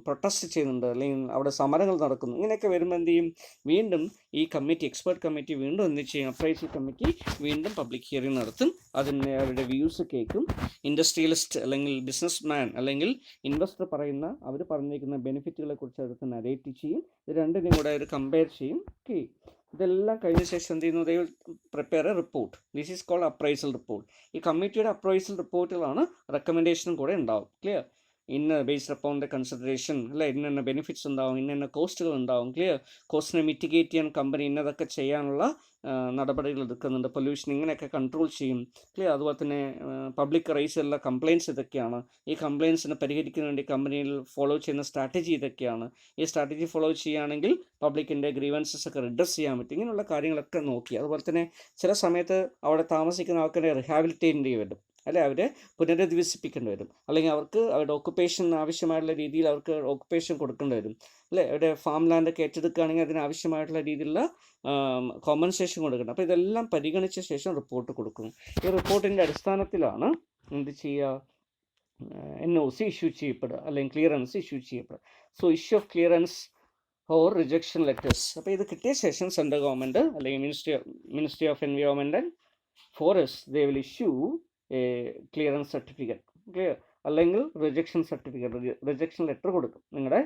പ്രൊട്ടസ്റ്റ് ചെയ്യുന്നുണ്ട്, അല്ലെങ്കിൽ അവിടെ സമരങ്ങൾ നടക്കുന്നു. ഇങ്ങനെയൊക്കെ വരുമ്പോൾ എന്ത് ചെയ്യും? വീണ്ടും ഈ കമ്മിറ്റി, എക്സ്പേർട്ട് കമ്മിറ്റി വീണ്ടും എന്ത് ചെയ്യും? അപ്രൈസൽ കമ്മിറ്റി വീണ്ടും പബ്ലിക് ഹിയറിംഗ് നടത്തും. അതിന് അവരുടെ വ്യൂസ് കേൾക്കും. ഇൻഡസ്ട്രിയലിസ്റ്റ് അല്ലെങ്കിൽ ബിസിനസ് മാൻ അല്ലെങ്കിൽ ഇൻവെസ്റ്റർ പറയുന്ന, അവർ പറഞ്ഞിരിക്കുന്ന ബെനിഫിറ്റുകളെ കുറിച്ച് അവർക്ക് നരേറ്റ് ചെയ്യും. ഇത് രണ്ടിനും കൂടെ അവർ കമ്പയർ ചെയ്യും. ഓക്കെ. ഇതെല്ലാം കഴിഞ്ഞ ശേഷം എന്ത് ചെയ്യുന്നു? They will prepare a report. This is called appraisal report. ഈ കമ്മിറ്റിയുടെ അപ്രൈസൽ റിപ്പോർട്ടിലാണ് റെക്കമെൻഡേഷനും കൂടെ ഉണ്ടാവും. ക്ലിയർ? ഇന്ന ബേസ്ഡ് അപ്പോൺ ദ കൺസിഡറേഷൻ, അല്ലെ, ഇന്ന ബെനിഫിറ്റ്സ് ഉണ്ടാവും, ഇന്ന കോസ്റ്റുകൾ ഉണ്ടാവും. ക്ലിയർ? കോസ്റ്റിനെ മിറ്റിഗേറ്റ് ചെയ്യാൻ കമ്പനി ഇന്നതൊക്കെ ചെയ്യാനുള്ള നടപടികൾ എടുക്കുന്നുണ്ട്. പൊല്യൂഷൻ ഇങ്ങനെയൊക്കെ കൺട്രോൾ ചെയ്യും. ക്ലിയർ? അതുപോലെ തന്നെ പബ്ലിക് റൈസിലുള്ള കംപ്ലയിൻറ്റ്സ് ഇതൊക്കെയാണ്. ഈ കംപ്ലയിൻറ്റ്സിനെ പരിഹരിക്കുന്നതിന് വേണ്ടി കമ്പനിയിൽ ഫോളോ ചെയ്യുന്ന സ്ട്രാറ്റജി ഇതൊക്കെയാണ്. ഈ സ്ട്രാറ്റജി ഫോളോ ചെയ്യുകയാണെങ്കിൽ പബ്ലിക്കിൻ്റെ ഗ്രീവൻസസ് ഒക്കെ റിഡ്രസ് ചെയ്യാൻ പറ്റും. ഇങ്ങനെയുള്ള കാര്യങ്ങളൊക്കെ നോക്കി. അതുപോലെ തന്നെ ചില സമയത്ത് അവിടെ താമസിക്കുന്ന ആൾക്കാരെ റിഹാബിലിറ്റേറ്റ് ചെയ്യേണ്ടി വരും, അല്ലെ, അവരെ പുനരധിവസിപ്പിക്കേണ്ടി വരും, അല്ലെങ്കിൽ അവർക്ക് അവരുടെ ഓക്കുപ്പേഷൻ ആവശ്യമായിട്ടുള്ള രീതിയിൽ അവർക്ക് ഓക്കുപ്പേഷൻ കൊടുക്കേണ്ടി വരും, അല്ലെ, അവരുടെ ഫാം ലാൻഡൊക്കെ ഏറ്റെടുക്കുകയാണെങ്കിൽ അതിനാവശ്യമായിട്ടുള്ള രീതിയിലുള്ള കോമ്പൻസേഷൻ കൊടുക്കണം. അപ്പോൾ ഇതെല്ലാം പരിഗണിച്ച ശേഷം റിപ്പോർട്ട് കൊടുക്കുന്നു. ഈ റിപ്പോർട്ടിൻ്റെ അടിസ്ഥാനത്തിലാണ് എന്ത് ചെയ്യുക? NOC ഇഷ്യൂ ചെയ്യപ്പെടുക, അല്ലെങ്കിൽ ക്ലിയറൻസ് ഇഷ്യൂ ചെയ്യപ്പെടുക. So issue of clearance or rejection letters. അപ്പോൾ ഇത് കിട്ടിയ ശേഷം സെൻട്രൽ ഗവൺമെൻറ് അല്ലെങ്കിൽ ministry of environment and forest they will issue a clearance certificate. Clear? അല്ലെങ്കിൽ റിജക്ഷൻ സർട്ടിഫിക്കറ്റ്, റിജക്ഷൻ ലെറ്റർ കൊടുക്കും. നിങ്ങളുടെ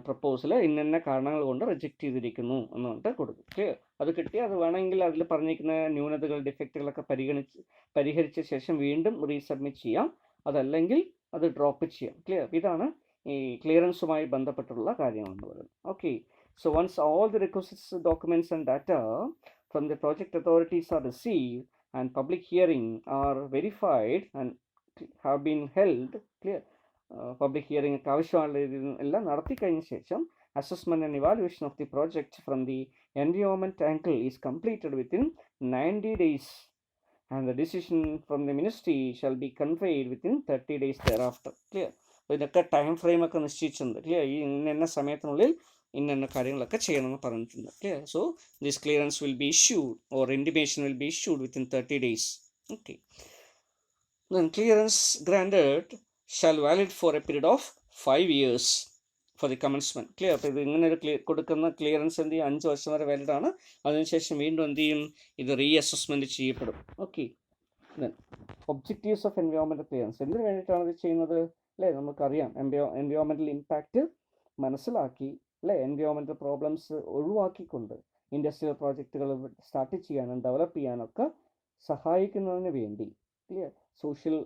പ്രപ്പോസൽ ഇന്ന കാരണങ്ങൾ കൊണ്ട് റിജക്റ്റ് ചെയ്തിരിക്കുന്നു എന്ന് പറഞ്ഞിട്ട് കൊടുക്കും. ക്ലിയർ? അത് കിട്ടി, അത് വേണമെങ്കിൽ അതിൽ പറഞ്ഞിരിക്കുന്ന ന്യൂനതകൾ, ഡിഫക്റ്റുകളൊക്കെ പരിഹരിച്ച ശേഷം വീണ്ടും റീസബ്മിറ്റ് ചെയ്യാം. അതല്ലെങ്കിൽ അത് ഡ്രോപ്പ് ചെയ്യാം. ക്ലിയർ? ഇതാണ് ഈ ക്ലിയറൻസുമായി ബന്ധപ്പെട്ടുള്ള കാര്യങ്ങളെന്ന് പറയുന്നത്. Okay. So once all the requisite documents and data from the project authorities are received and public hearing are verified and have been held. Clear? Public hearing ഒക്കെ ആവശ്യമുള്ള എല്ലാം നടത്തി കഴിഞ്ഞ ശേഷം assessment and evaluation of the project from the environment angle is completed within 90 days, and the decision from the ministry shall be conveyed within 30 days thereafter. Clear? ഇതിനൊക്കെ time frame ഒക്കെ നിശ്ചയിച്ചിട്ടുണ്ട്. Clear? ഈ ഇന്ന സമയത്തിനുള്ളിൽ ഇന്ന കാര്യങ്ങളൊക്കെ ചെയ്യണമെന്ന് പറഞ്ഞിട്ടുണ്ട്. Clear? So this clearance will be issued or intimation will be issued within 30 days. Okay. Then clearance granted shall valid four A period of 5 years for the commencement. Clear? അപ്പോൾ ഇത് ഇങ്ങനെ ഒരു കൊടുക്കുന്ന ക്ലിയറൻസ് എന്ത് ചെയ്യും? 5 വർഷം വരെ വാലിഡ് ആണ്. അതിനുശേഷം വീണ്ടും എന്ത് ചെയ്യും? ഇത് റീഅസസ്മെൻറ്റ് ചെയ്യപ്പെടും. Okay. Then objectives of environmental clearance എന്തിനു വേണ്ടിയിട്ടാണ് ഇത് ചെയ്യുന്നത്? അല്ലേ, നമുക്കറിയാം എൻവയോൺമെൻറ്റൽ ഇമ്പാക്റ്റ് മനസ്സിലാക്കി, അല്ലേ, എൻവയോൺമെൻറ്റൽ പ്രോബ്ലംസ് ഒഴിവാക്കിക്കൊണ്ട് ഇൻഡസ്ട്രിയൽ പ്രോജക്റ്റുകൾ സ്റ്റാർട്ട് ചെയ്യാനും ഡെവലപ്പ് ചെയ്യാനൊക്കെ സഹായിക്കുന്നതിന് വേണ്ടി, ക്ലിയർ, സോഷ്യൽ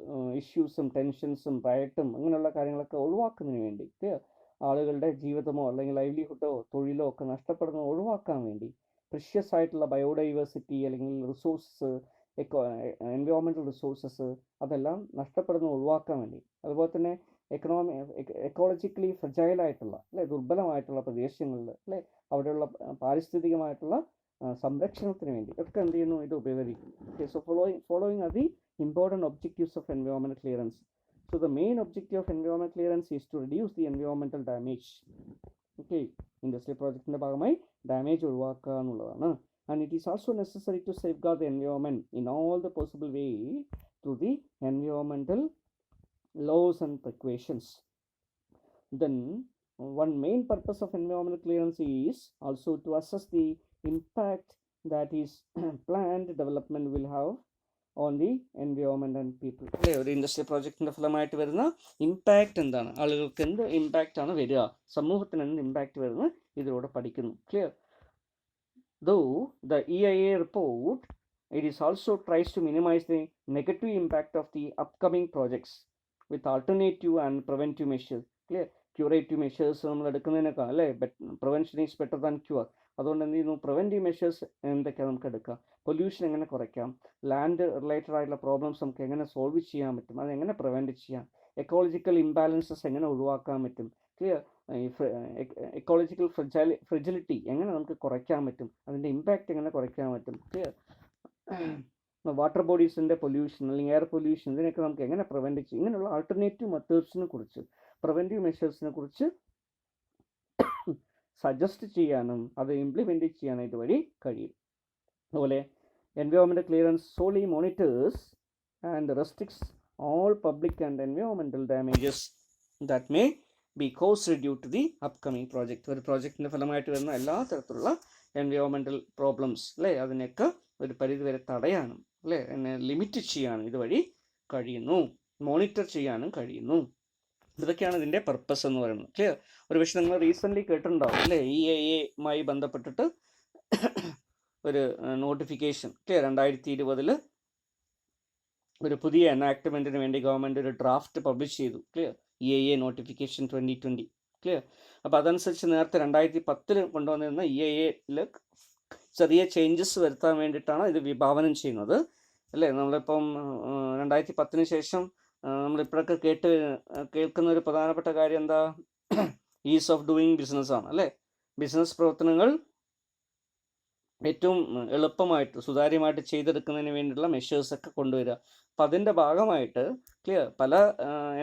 ഇഷ്യൂസും ടെൻഷൻസും റയട്ടും അങ്ങനെയുള്ള കാര്യങ്ങളൊക്കെ ഒഴിവാക്കുന്നതിന് വേണ്ടി, ക്ലിയർ, ആളുകളുടെ ജീവിതമോ അല്ലെങ്കിൽ ലൈവ്ലിഹുഡോ തൊഴിലോ ഒക്കെ നഷ്ടപ്പെടുന്നത് ഒഴിവാക്കാൻ വേണ്ടി പ്രഷ്യസ് ആയിട്ടുള്ള ബയോഡൈവേഴ്സിറ്റി അല്ലെങ്കിൽ റിസോഴ്സസ്, എൻവയോൺമെൻറ്റൽ റിസോഴ്സസ് അതെല്ലാം നഷ്ടപ്പെടുന്നത് ഒഴിവാക്കാൻ വേണ്ടി, അതുപോലെ തന്നെ എക്കോളജിക്കലി ഫ്രജൈലായിട്ടുള്ള അല്ലെ ദുർബലമായിട്ടുള്ള പ്രദേശങ്ങളിൽ അല്ലെ അവിടെയുള്ള പാരിസ്ഥിതികമായിട്ടുള്ള സംരക്ഷണത്തിന് വേണ്ടി ഒക്കെ എന്ത് ചെയ്യുന്നു, ഇത് ഉപകരിക്കും. Okay, so following are the important objectives of environmental clearance. So the main objective of environmental clearance is to reduce the environmental damage. Okay, industrial project ന്റെ ഭാഗമായി ഡാമേജ് ഒഴിവാക്കുക എന്നുള്ളതാണ്. And it is also necessary to safeguard the environment in all the possible way through the environmental laws and precautions. Then one main purpose of environmental clearance is also to assess the impact that is planned development will have on the environment and people. അല്ലേ, ഒരു industrial പ്രോജക്റ്റിൻ്റെ ഫലമായിട്ട് വരുന്ന impact എന്താണ്, ആളുകൾക്ക് എന്ത് impact ആണ് വരിക, സമൂഹത്തിന് എന്ത് ഇമ്പാക്റ്റ് വരുന്നത് ഇതിലൂടെ പഠിക്കുന്നു. Clear. Though the EIA report it is also tries to minimise the negative impact of the upcoming projects with alternative and preventive measures. Clear. Curative measures നമ്മൾ എടുക്കുന്നതിനേക്കാൾ അല്ലേ prevention is better than cure. അതുകൊണ്ട് എന്ത് ചെയ്യുന്നു, preventive measures എന്തൊക്കെയാണ് നമുക്ക് എടുക്കാം, pollution എങ്ങനെ കുറയ്ക്കാം, ലാൻഡ് റിലേറ്റഡ് ആയിട്ടുള്ള പ്രോബ്ലംസ് നമുക്ക് എങ്ങനെ സോൾവ് ചെയ്യാൻ പറ്റും, അതെങ്ങനെ പ്രിവെൻറ്റ് ചെയ്യാം, എക്കോളജിക്കൽ ഇംബാലൻസസ് എങ്ങനെ ഒഴിവാക്കാൻ പറ്റും, ക്ലിയർ, എക്കോളജിക്കൽ ഫ്രജിലിറ്റി എങ്ങനെ നമുക്ക് കുറയ്ക്കാൻ പറ്റും, അതിൻ്റെ ഇമ്പാക്റ്റ് എങ്ങനെ കുറയ്ക്കാൻ പറ്റും, ക്ലിയർ, വാട്ടർ ബോഡീസിൻ്റെ പൊല്യൂഷൻ അല്ലെങ്കിൽ എയർ പൊല്യൂഷൻ ഇതിനൊക്കെ നമുക്ക് എങ്ങനെ പ്രിവെൻറ്റ് ചെയ്യും, ഇങ്ങനെയുള്ള ആൾട്ടർനേറ്റീവ് മെത്തേഡ്സിനെ കുറിച്ച്, പ്രിവെൻറ്റീവ് മെഷേഴ്സിനെ കുറിച്ച് സജസ്റ്റ് ചെയ്യാനും അത് ഇംപ്ലിമെൻറ്റ് ചെയ്യാനായിട്ട് വഴി കഴിയും. അതുപോലെ environmental clearance solely monitors and restricts all public and environmental damages that may be caused due to the upcoming project. ഒരു പ്രോജക്റ്റിൻ്റെ ഫലമായിട്ട് വരുന്ന എല്ലാ തരത്തിലുള്ള എൻവയോൺമെൻറ്റൽ പ്രോബ്ലംസ് അല്ലേ അതിനെയൊക്കെ ഒരു പരിധിവരെ തടയാനും അല്ലേ എന്നെ ലിമിറ്റ് ചെയ്യാനും ഇതുവഴി കഴിയുന്നു, മോണിറ്റർ ചെയ്യാനും കഴിയുന്നു. ഇതൊക്കെയാണ് ഇതിൻ്റെ പർപ്പസ് എന്ന് പറയുന്നത്. ക്ലിയർ. ഒരു പക്ഷേ നിങ്ങൾ റീസെൻ്റ്ലി കേട്ടിട്ടുണ്ടാവും അല്ലേ, EIA ബന്ധപ്പെട്ടിട്ട് ഒരു നോട്ടിഫിക്കേഷൻ, ക്ലിയർ, 2020 ഒരു പുതിയ എനാക്ട്മെൻറ്റിന് വേണ്ടി ഗവൺമെൻറ് ഒരു ഡ്രാഫ്റ്റ് പബ്ലിഷ് ചെയ്തു. ക്ലിയർ. EIA notification 2020. ക്ലിയർ. അപ്പോൾ അതനുസരിച്ച് നേരത്തെ 2010 കൊണ്ടുവന്നിരുന്ന EIA-യിൽ ചെറിയ ചേഞ്ചസ് വരുത്താൻ വേണ്ടിയിട്ടാണ് ഇത് വിഭാവനം ചെയ്യുന്നത് അല്ലേ. നമ്മളിപ്പം 2010 ശേഷം നമ്മളിപ്പോഴൊക്കെ കേൾക്കുന്ന ഒരു പ്രധാനപ്പെട്ട കാര്യം എന്താ, ഈസ് ഓഫ് ഡൂയിങ് ബിസിനസ് ആണ് അല്ലേ. ബിസിനസ് പ്രവർത്തനങ്ങൾ ഏറ്റവും എളുപ്പമായിട്ട് സുതാര്യമായിട്ട് ചെയ്തെടുക്കുന്നതിന് വേണ്ടിയുള്ള മെഷേഴ്സൊക്കെ കൊണ്ടുവരിക. അപ്പം അതിൻ്റെ ഭാഗമായിട്ട് ക്ലിയർ പല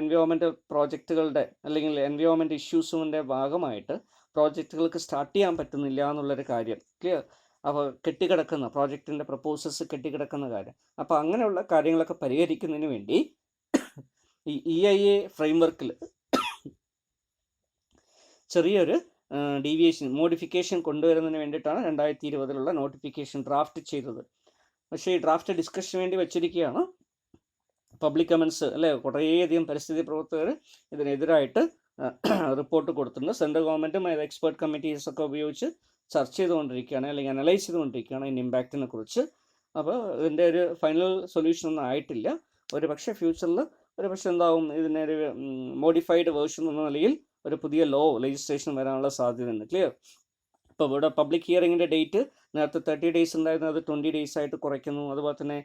എൻവയോൺമെൻറ്റൽ പ്രോജക്റ്റുകളുടെ അല്ലെങ്കിൽ എൻവയോൺമെൻറ്റ് ഇഷ്യൂസിൻ്റെ ഭാഗമായിട്ട് പ്രോജക്റ്റുകൾക്ക് സ്റ്റാർട്ട് ചെയ്യാൻ പറ്റുന്നില്ല എന്നുള്ളൊരു കാര്യം. ക്ലിയർ. അപ്പോൾ കെട്ടിക്കിടക്കുന്ന പ്രോജക്റ്റിൻ്റെ പ്രപ്പോസൽസ് കെട്ടിക്കിടക്കുന്ന കാര്യം. അപ്പോൾ അങ്ങനെയുള്ള കാര്യങ്ങളൊക്കെ പരിഹരിക്കുന്നതിന് വേണ്ടി ഈ EIA ഫ്രെയിംവർക്കിൽ ചെറിയൊരു ഡീവിയേഷൻ മോഡിഫിക്കേഷൻ കൊണ്ടുവരുന്നതിന് വേണ്ടിയിട്ടാണ് 2020 നോട്ടിഫിക്കേഷൻ ഡ്രാഫ്റ്റ് ചെയ്തത്. പക്ഷേ ഈ ഡ്രാഫ്റ്റ് ഡിസ്കഷന് വേണ്ടി വെച്ചിരിക്കുകയാണ്. പബ്ലിക് കമൻസ് അല്ലേ, കുറേയധികം പരിസ്ഥിതി പ്രവർത്തകർ ഇതിനെതിരായിട്ട് റിപ്പോർട്ട് കൊടുത്തിട്ടുണ്ട്. സെൻട്രൽ ഗവൺമെൻറ്റും എക്സ്പേർട്ട് കമ്മിറ്റീസൊക്കെ ഉപയോഗിച്ച് ചർച്ച ചെയ്തുകൊണ്ടിരിക്കുകയാണ് അല്ലെങ്കിൽ അനലൈസ് ചെയ്തുകൊണ്ടിരിക്കുകയാണ് ഇതിൻ്റെ ഇമ്പാക്റ്റിനെ കുറിച്ച്. അപ്പോൾ ഇതിൻ്റെ ഒരു ഫൈനൽ സൊല്യൂഷൻ ഒന്നും ആയിട്ടില്ല. ഒരു പക്ഷേ ഫ്യൂച്ചറിൽ ഒരു പക്ഷേ എന്താവും, ഇതിനൊരു മോഡിഫൈഡ് വേർഷൻ എന്ന നിലയിൽ ഒരു പുതിയ ലെജിസ്ലേഷൻ വരാനുള്ള സാധ്യതയുണ്ട്. ക്ലിയർ. ഇപ്പോൾ ഇവിടെ പബ്ലിക് ഹിയറിങ്ങിൻ്റെ ഡേറ്റ് നേരത്തെ 30 days ഉണ്ടായിരുന്നത് അത് 20 days ആയിട്ട് കുറയ്ക്കുന്നു. അതുപോലെ തന്നെ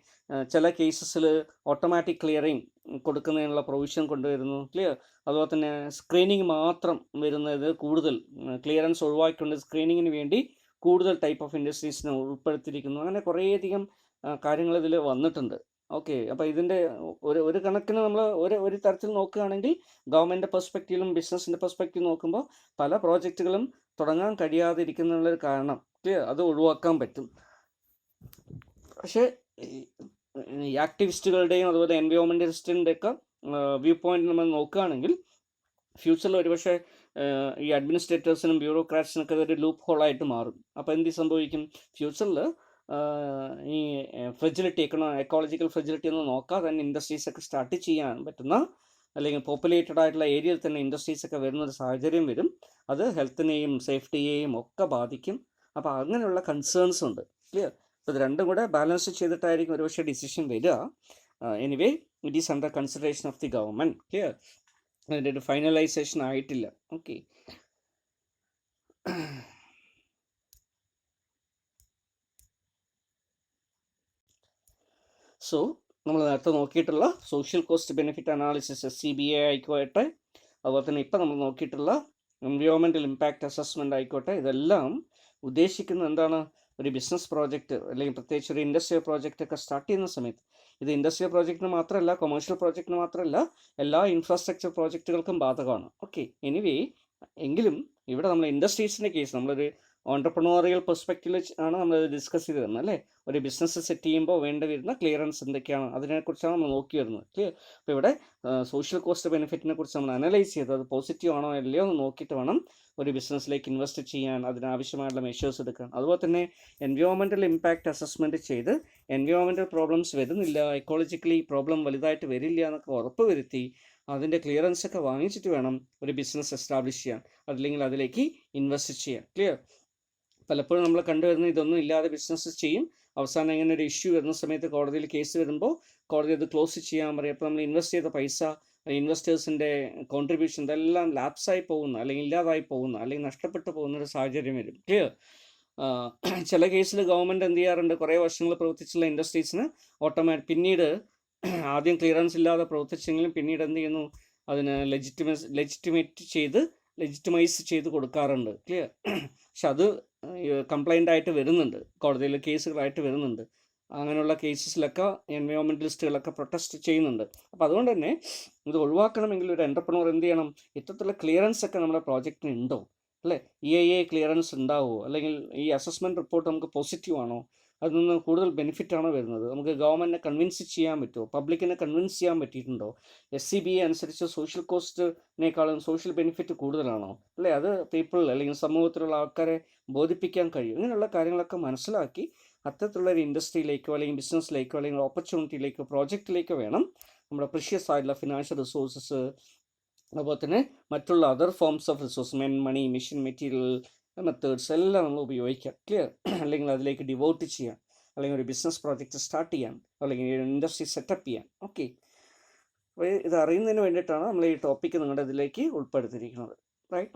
ചില കേസസിൽ ഓട്ടോമാറ്റിക് ക്ലിയറിങ് കൊടുക്കുന്നതിനുള്ള പ്രൊവിഷൻ കൊണ്ടുവരുന്നു. ക്ലിയർ. അതുപോലെ തന്നെ സ്ക്രീനിങ് മാത്രം വരുന്നത് കൂടുതൽ ക്ലിയറൻസ് ഒഴിവാക്കിക്കൊണ്ട് സ്ക്രീനിങ്ങിന് വേണ്ടി കൂടുതൽ ടൈപ്പ് ഓഫ് ഇൻഡസ്ട്രീസിനെ ഉൾപ്പെടുത്തിയിരിക്കുന്നു. അങ്ങനെ കുറേയധികം കാര്യങ്ങൾ ഇതിൽ വന്നിട്ടുണ്ട്. ഓക്കെ. അപ്പോൾ ഇതിൻ്റെ ഒരു കണക്കിന് നമ്മൾ ഒരു തരത്തിൽ നോക്കുകയാണെങ്കിൽ ഗവൺമെൻറ് പെർസ്പെക്റ്റീവിലും ബിസിനസ്സിൻ്റെ പെർസ്പെക്റ്റീവ് നോക്കുമ്പോൾ പല പ്രോജക്റ്റുകളും തുടങ്ങാൻ കഴിയാതിരിക്കുന്നുള്ളൊരു കാരണം ക്ലിയർ അത് ഒഴിവാക്കാൻ പറ്റും. പക്ഷേ ഈ ആക്ടിവിസ്റ്റുകളുടെയും അതുപോലെ എൻവയോൺമെൻറ്റലിസ്റ്റിൻ്റെയൊക്കെ വ്യൂ പോയിന്റ് നമ്മൾ നോക്കുകയാണെങ്കിൽ ഫ്യൂച്ചറിൽ ഒരുപക്ഷെ ഈ അഡ്മിനിസ്ട്രേറ്റേഴ്സിനും ബ്യൂറോക്രാറ്റ്സിനൊക്കെ അതൊരു ലൂപ്പ് ഹോളായിട്ട് മാറും. അപ്പോൾ എന്ത് സംഭവിക്കും, ഫ്യൂച്ചറിൽ ഈ ഫ്രജിലിറ്റി എക്കോളജിക്കൽ ഫ്രജിലിറ്റി ഒന്നും നോക്കാതെ തന്നെ ഇൻഡസ്ട്രീസൊക്കെ സ്റ്റാർട്ട് ചെയ്യാൻ പറ്റുന്ന അല്ലെങ്കിൽ പോപ്പുലേറ്റഡ് ആയിട്ടുള്ള ഏരിയയിൽ തന്നെ ഇൻഡസ്ട്രീസൊക്കെ വരുന്നൊരു സാഹചര്യം വരും. അത് ഹെൽത്തിനെയും സേഫ്റ്റിയെയും ഒക്കെ ബാധിക്കും. അപ്പോൾ അങ്ങനെയുള്ള കൺസേൺസ് ഉണ്ട്. ക്ലിയർ. അപ്പോൾ ഇത് രണ്ടും കൂടെ ബാലൻസ് ചെയ്തിട്ടായിരിക്കും ഒരുപക്ഷെ ഡിസിഷൻ വരിക. Anyway it is under consideration of the government. Clear? അതിൻ്റെ ഒരു ഫൈനലൈസേഷൻ ആയിട്ടില്ല. ഓക്കെ. സോ നമ്മൾ നേരത്തെ നോക്കിയിട്ടുള്ള social cost benefit analysis SCBA ആയിക്കോട്ടെ, അതുപോലെ തന്നെ ഇപ്പം നമ്മൾ നോക്കിയിട്ടുള്ള എൻവയോൺമെൻറ്റൽ ഇമ്പാക്റ്റ് അസസ്മെൻ്റ് ആയിക്കോട്ടെ, ഇതെല്ലാം ഉദ്ദേശിക്കുന്നത് എന്താണ്? ഒരു ബിസിനസ് പ്രോജക്റ്റ് അല്ലെങ്കിൽ പ്രത്യേകിച്ച് ഒരു ഇൻഡസ്ട്രിയൽ പ്രോജക്റ്റ് ഒക്കെ സ്റ്റാർട്ട് ചെയ്യുന്ന സമയത്ത്, ഇത് ഇൻഡസ്ട്രിയൽ പ്രോജക്റ്റിന് മാത്രമല്ല, കൊമേഴ്ഷ്യൽ പ്രോജക്റ്റിന് മാത്രമല്ല, എല്ലാ ഇൻഫ്രാസ്ട്രക്ചർ പ്രോജക്റ്റുകൾക്കും ബാധകമാണ്. ഓക്കെ. എനിവേ എങ്കിലും ഇവിടെ നമ്മൾ ഇൻഡസ്ട്രീസിൻ്റെ കേസ് നമ്മളൊരു ഓൺടർപ്രണോറിയൽ പെർസ്പെക്റ്റീവിൽ ആണ് നമ്മൾ ഡിസ്കസ് ചെയ്ത് തരുന്നത് അല്ലേ. ഒരു ബിസിനസ് സെറ്റ് ചെയ്യുമ്പോൾ വേണ്ടി വരുന്ന ക്ലിയറൻസ് എന്തൊക്കെയാണ്, അതിനെക്കുറിച്ചാണ് നമ്മൾ നോക്കി വരുന്നത്. ക്ലിയർ? അപ്പോൾ ഇവിടെ സോഷ്യൽ കോസ്റ്റ് ബെനിഫിറ്റിനെ കുറിച്ച് നമ്മൾ അനലൈസ് ചെയ്ത് അത് പോസിറ്റീവ് ആണോ അല്ലയോ എന്ന് നോക്കിയിട്ട് വേണം ഒരു ബിസിനസ്സിലേക്ക് ഇൻവെസ്റ്റ് ചെയ്യാൻ, അതിനാവശ്യമായിട്ടുള്ള മെഷേഴ്സ് എടുക്കാൻ. അതുപോലെ തന്നെ എൻവയോൺമെൻറ്റൽ ഇമ്പാക്റ്റ് അസസ്മെൻറ്റ് ചെയ്ത് എൻവയോൺമെൻറ്റൽ പ്രോബ്ലംസ് വരുന്നില്ല, എക്കോളജിക്കലി പ്രോബ്ലം വലുതായിട്ട് വരില്ല എന്നൊക്കെ ഉറപ്പ് വരുത്തി അതിൻ്റെ ക്ലിയറൻസ് ഒക്കെ വാങ്ങിച്ചിട്ട് വേണം ഒരു ബിസിനസ് എസ്റ്റാബ്ലിഷ് ചെയ്യാൻ, അല്ലെങ്കിൽ അതിലേക്ക് ഇൻവെസ്റ്റ് ചെയ്യാൻ. ക്ലിയർ? പലപ്പോഴും നമ്മൾ കണ്ടുവരുന്ന ഇതൊന്നും ഇല്ലാതെ ബിസിനസ് ചെയ്യും, അവസാനം ഇങ്ങനെ ഒരു ഇഷ്യൂ വരുന്ന സമയത്ത് കോടതിയിൽ കേസ് വരുമ്പോൾ കോടതി അത് ക്ലോസ് ചെയ്യാൻ പറയും. അപ്പോൾ നമ്മൾ ഇൻവെസ്റ്റ് ചെയ്ത പൈസ, ഇൻവെസ്റ്റേഴ്സിൻ്റെ കോൺട്രിബ്യൂഷൻ ഇതെല്ലാം ലാപ്സായി പോകുന്ന, അല്ലെങ്കിൽ ഇല്ലാതായി പോകുന്ന, അല്ലെങ്കിൽ നഷ്ടപ്പെട്ടു പോകുന്നൊരു സാഹചര്യം വരും. ക്ലിയർ? ചില കേസിൽ ഗവൺമെൻറ് എന്ത് ചെയ്യാറുണ്ട്, കുറേ വർഷങ്ങൾ പ്രവർത്തിച്ചുള്ള ഇൻഡസ്ട്രീസിന് പിന്നീട് ആദ്യം ക്ലിയറൻസ് ഇല്ലാതെ പ്രവർത്തിച്ചെങ്കിലും പിന്നീട് എന്ത് ചെയ്യുന്നു, അതിന് ലെജിറ്റിമൈസ് ചെയ്ത് കൊടുക്കാറുണ്ട്. ക്ലിയർ? പക്ഷെ അത് കംപ്ലൈൻ്റ് ആയിട്ട് വരുന്നുണ്ട്, കോടതിയിൽ കേസുകളായിട്ട് വരുന്നുണ്ട്. അങ്ങനെയുള്ള കേസസിലൊക്കെ എൻവയോൺമെൻറ്റലിസ്റ്റുകളൊക്കെ പ്രൊട്ടസ്റ്റ് ചെയ്യുന്നുണ്ട്. അപ്പോൾ അതുകൊണ്ട് തന്നെ ഇത് ഒഴിവാക്കണമെങ്കിൽ ഒരു എൻ്റർപ്രണർ എന്ത് ചെയ്യണം, ഇത്തരത്തിലുള്ള ക്ലിയറൻസ് ഒക്കെ നമ്മുടെ പ്രോജക്റ്റിന് ഉണ്ടോ, അല്ലേ? EIA ക്ലിയറൻസ് ഉണ്ടാവുമോ, അല്ലെങ്കിൽ ഈ അസസ്മെൻറ്റ് റിപ്പോർട്ട് നമുക്ക് പോസിറ്റീവ് ആണോ, അതിൽ നിന്ന് കൂടുതൽ ബെനിഫിറ്റ് ആണോ വരുന്നത്, നമുക്ക് ഗവൺമെൻറ്റിനെ കൺവിൻസ് ചെയ്യാൻ പറ്റുമോ, പബ്ലിക്കിനെ കൺവിൻസ് ചെയ്യാൻ പറ്റിയിട്ടുണ്ടോ, SCBA അനുസരിച്ച് സോഷ്യൽ കോസ്റ്റിനേക്കാളും സോഷ്യൽ ബെനിഫിറ്റ് കൂടുതലാണോ, അല്ലേ? അത് പീപ്പിൾ അല്ലെങ്കിൽ സമൂഹത്തിലുള്ള ആൾക്കാരെ ബോധിപ്പിക്കാൻ കഴിയും. ഇങ്ങനെയുള്ള കാര്യങ്ങളൊക്കെ മനസ്സിലാക്കി അത്തരത്തിലുള്ള ഒരു ഇൻഡസ്ട്രിയിലേക്കോ അല്ലെങ്കിൽ ബിസിനസ്സിലേക്കോ അല്ലെങ്കിൽ ഓപ്പർച്യൂണിറ്റിയിലേക്കോ പ്രോജക്റ്റിലേക്കോ വേണം നമ്മുടെ പ്രീഷ്യസ് ആയിട്ടുള്ള ഫിനാൻഷ്യൽ റിസോഴ്സസ്, അതുപോലെ തന്നെ മറ്റുള്ള other forms of resource, money, machine, material, methods എല്ലാം നമ്മൾ ഉപയോഗിക്കാം. ക്ലിയർ? അല്ലെങ്കിൽ അതിലേക്ക് ഡിവോട്ട് ചെയ്യാം, അല്ലെങ്കിൽ ഒരു ബിസിനസ് പ്രോജക്റ്റ് സ്റ്റാർട്ട് ചെയ്യാൻ, അല്ലെങ്കിൽ ഒരു ഇൻഡസ്ട്രി സെറ്റപ്പ് ചെയ്യാൻ. ഓക്കെ. അപ്പോൾ ഇത് അറിയുന്നതിന് വേണ്ടിയിട്ടാണ് നമ്മൾ ഈ ടോപ്പിക്ക് നിങ്ങളുടെ ഇതിലേക്ക് ഉൾപ്പെടുത്തിയിരിക്കുന്നത്. റൈറ്റ്?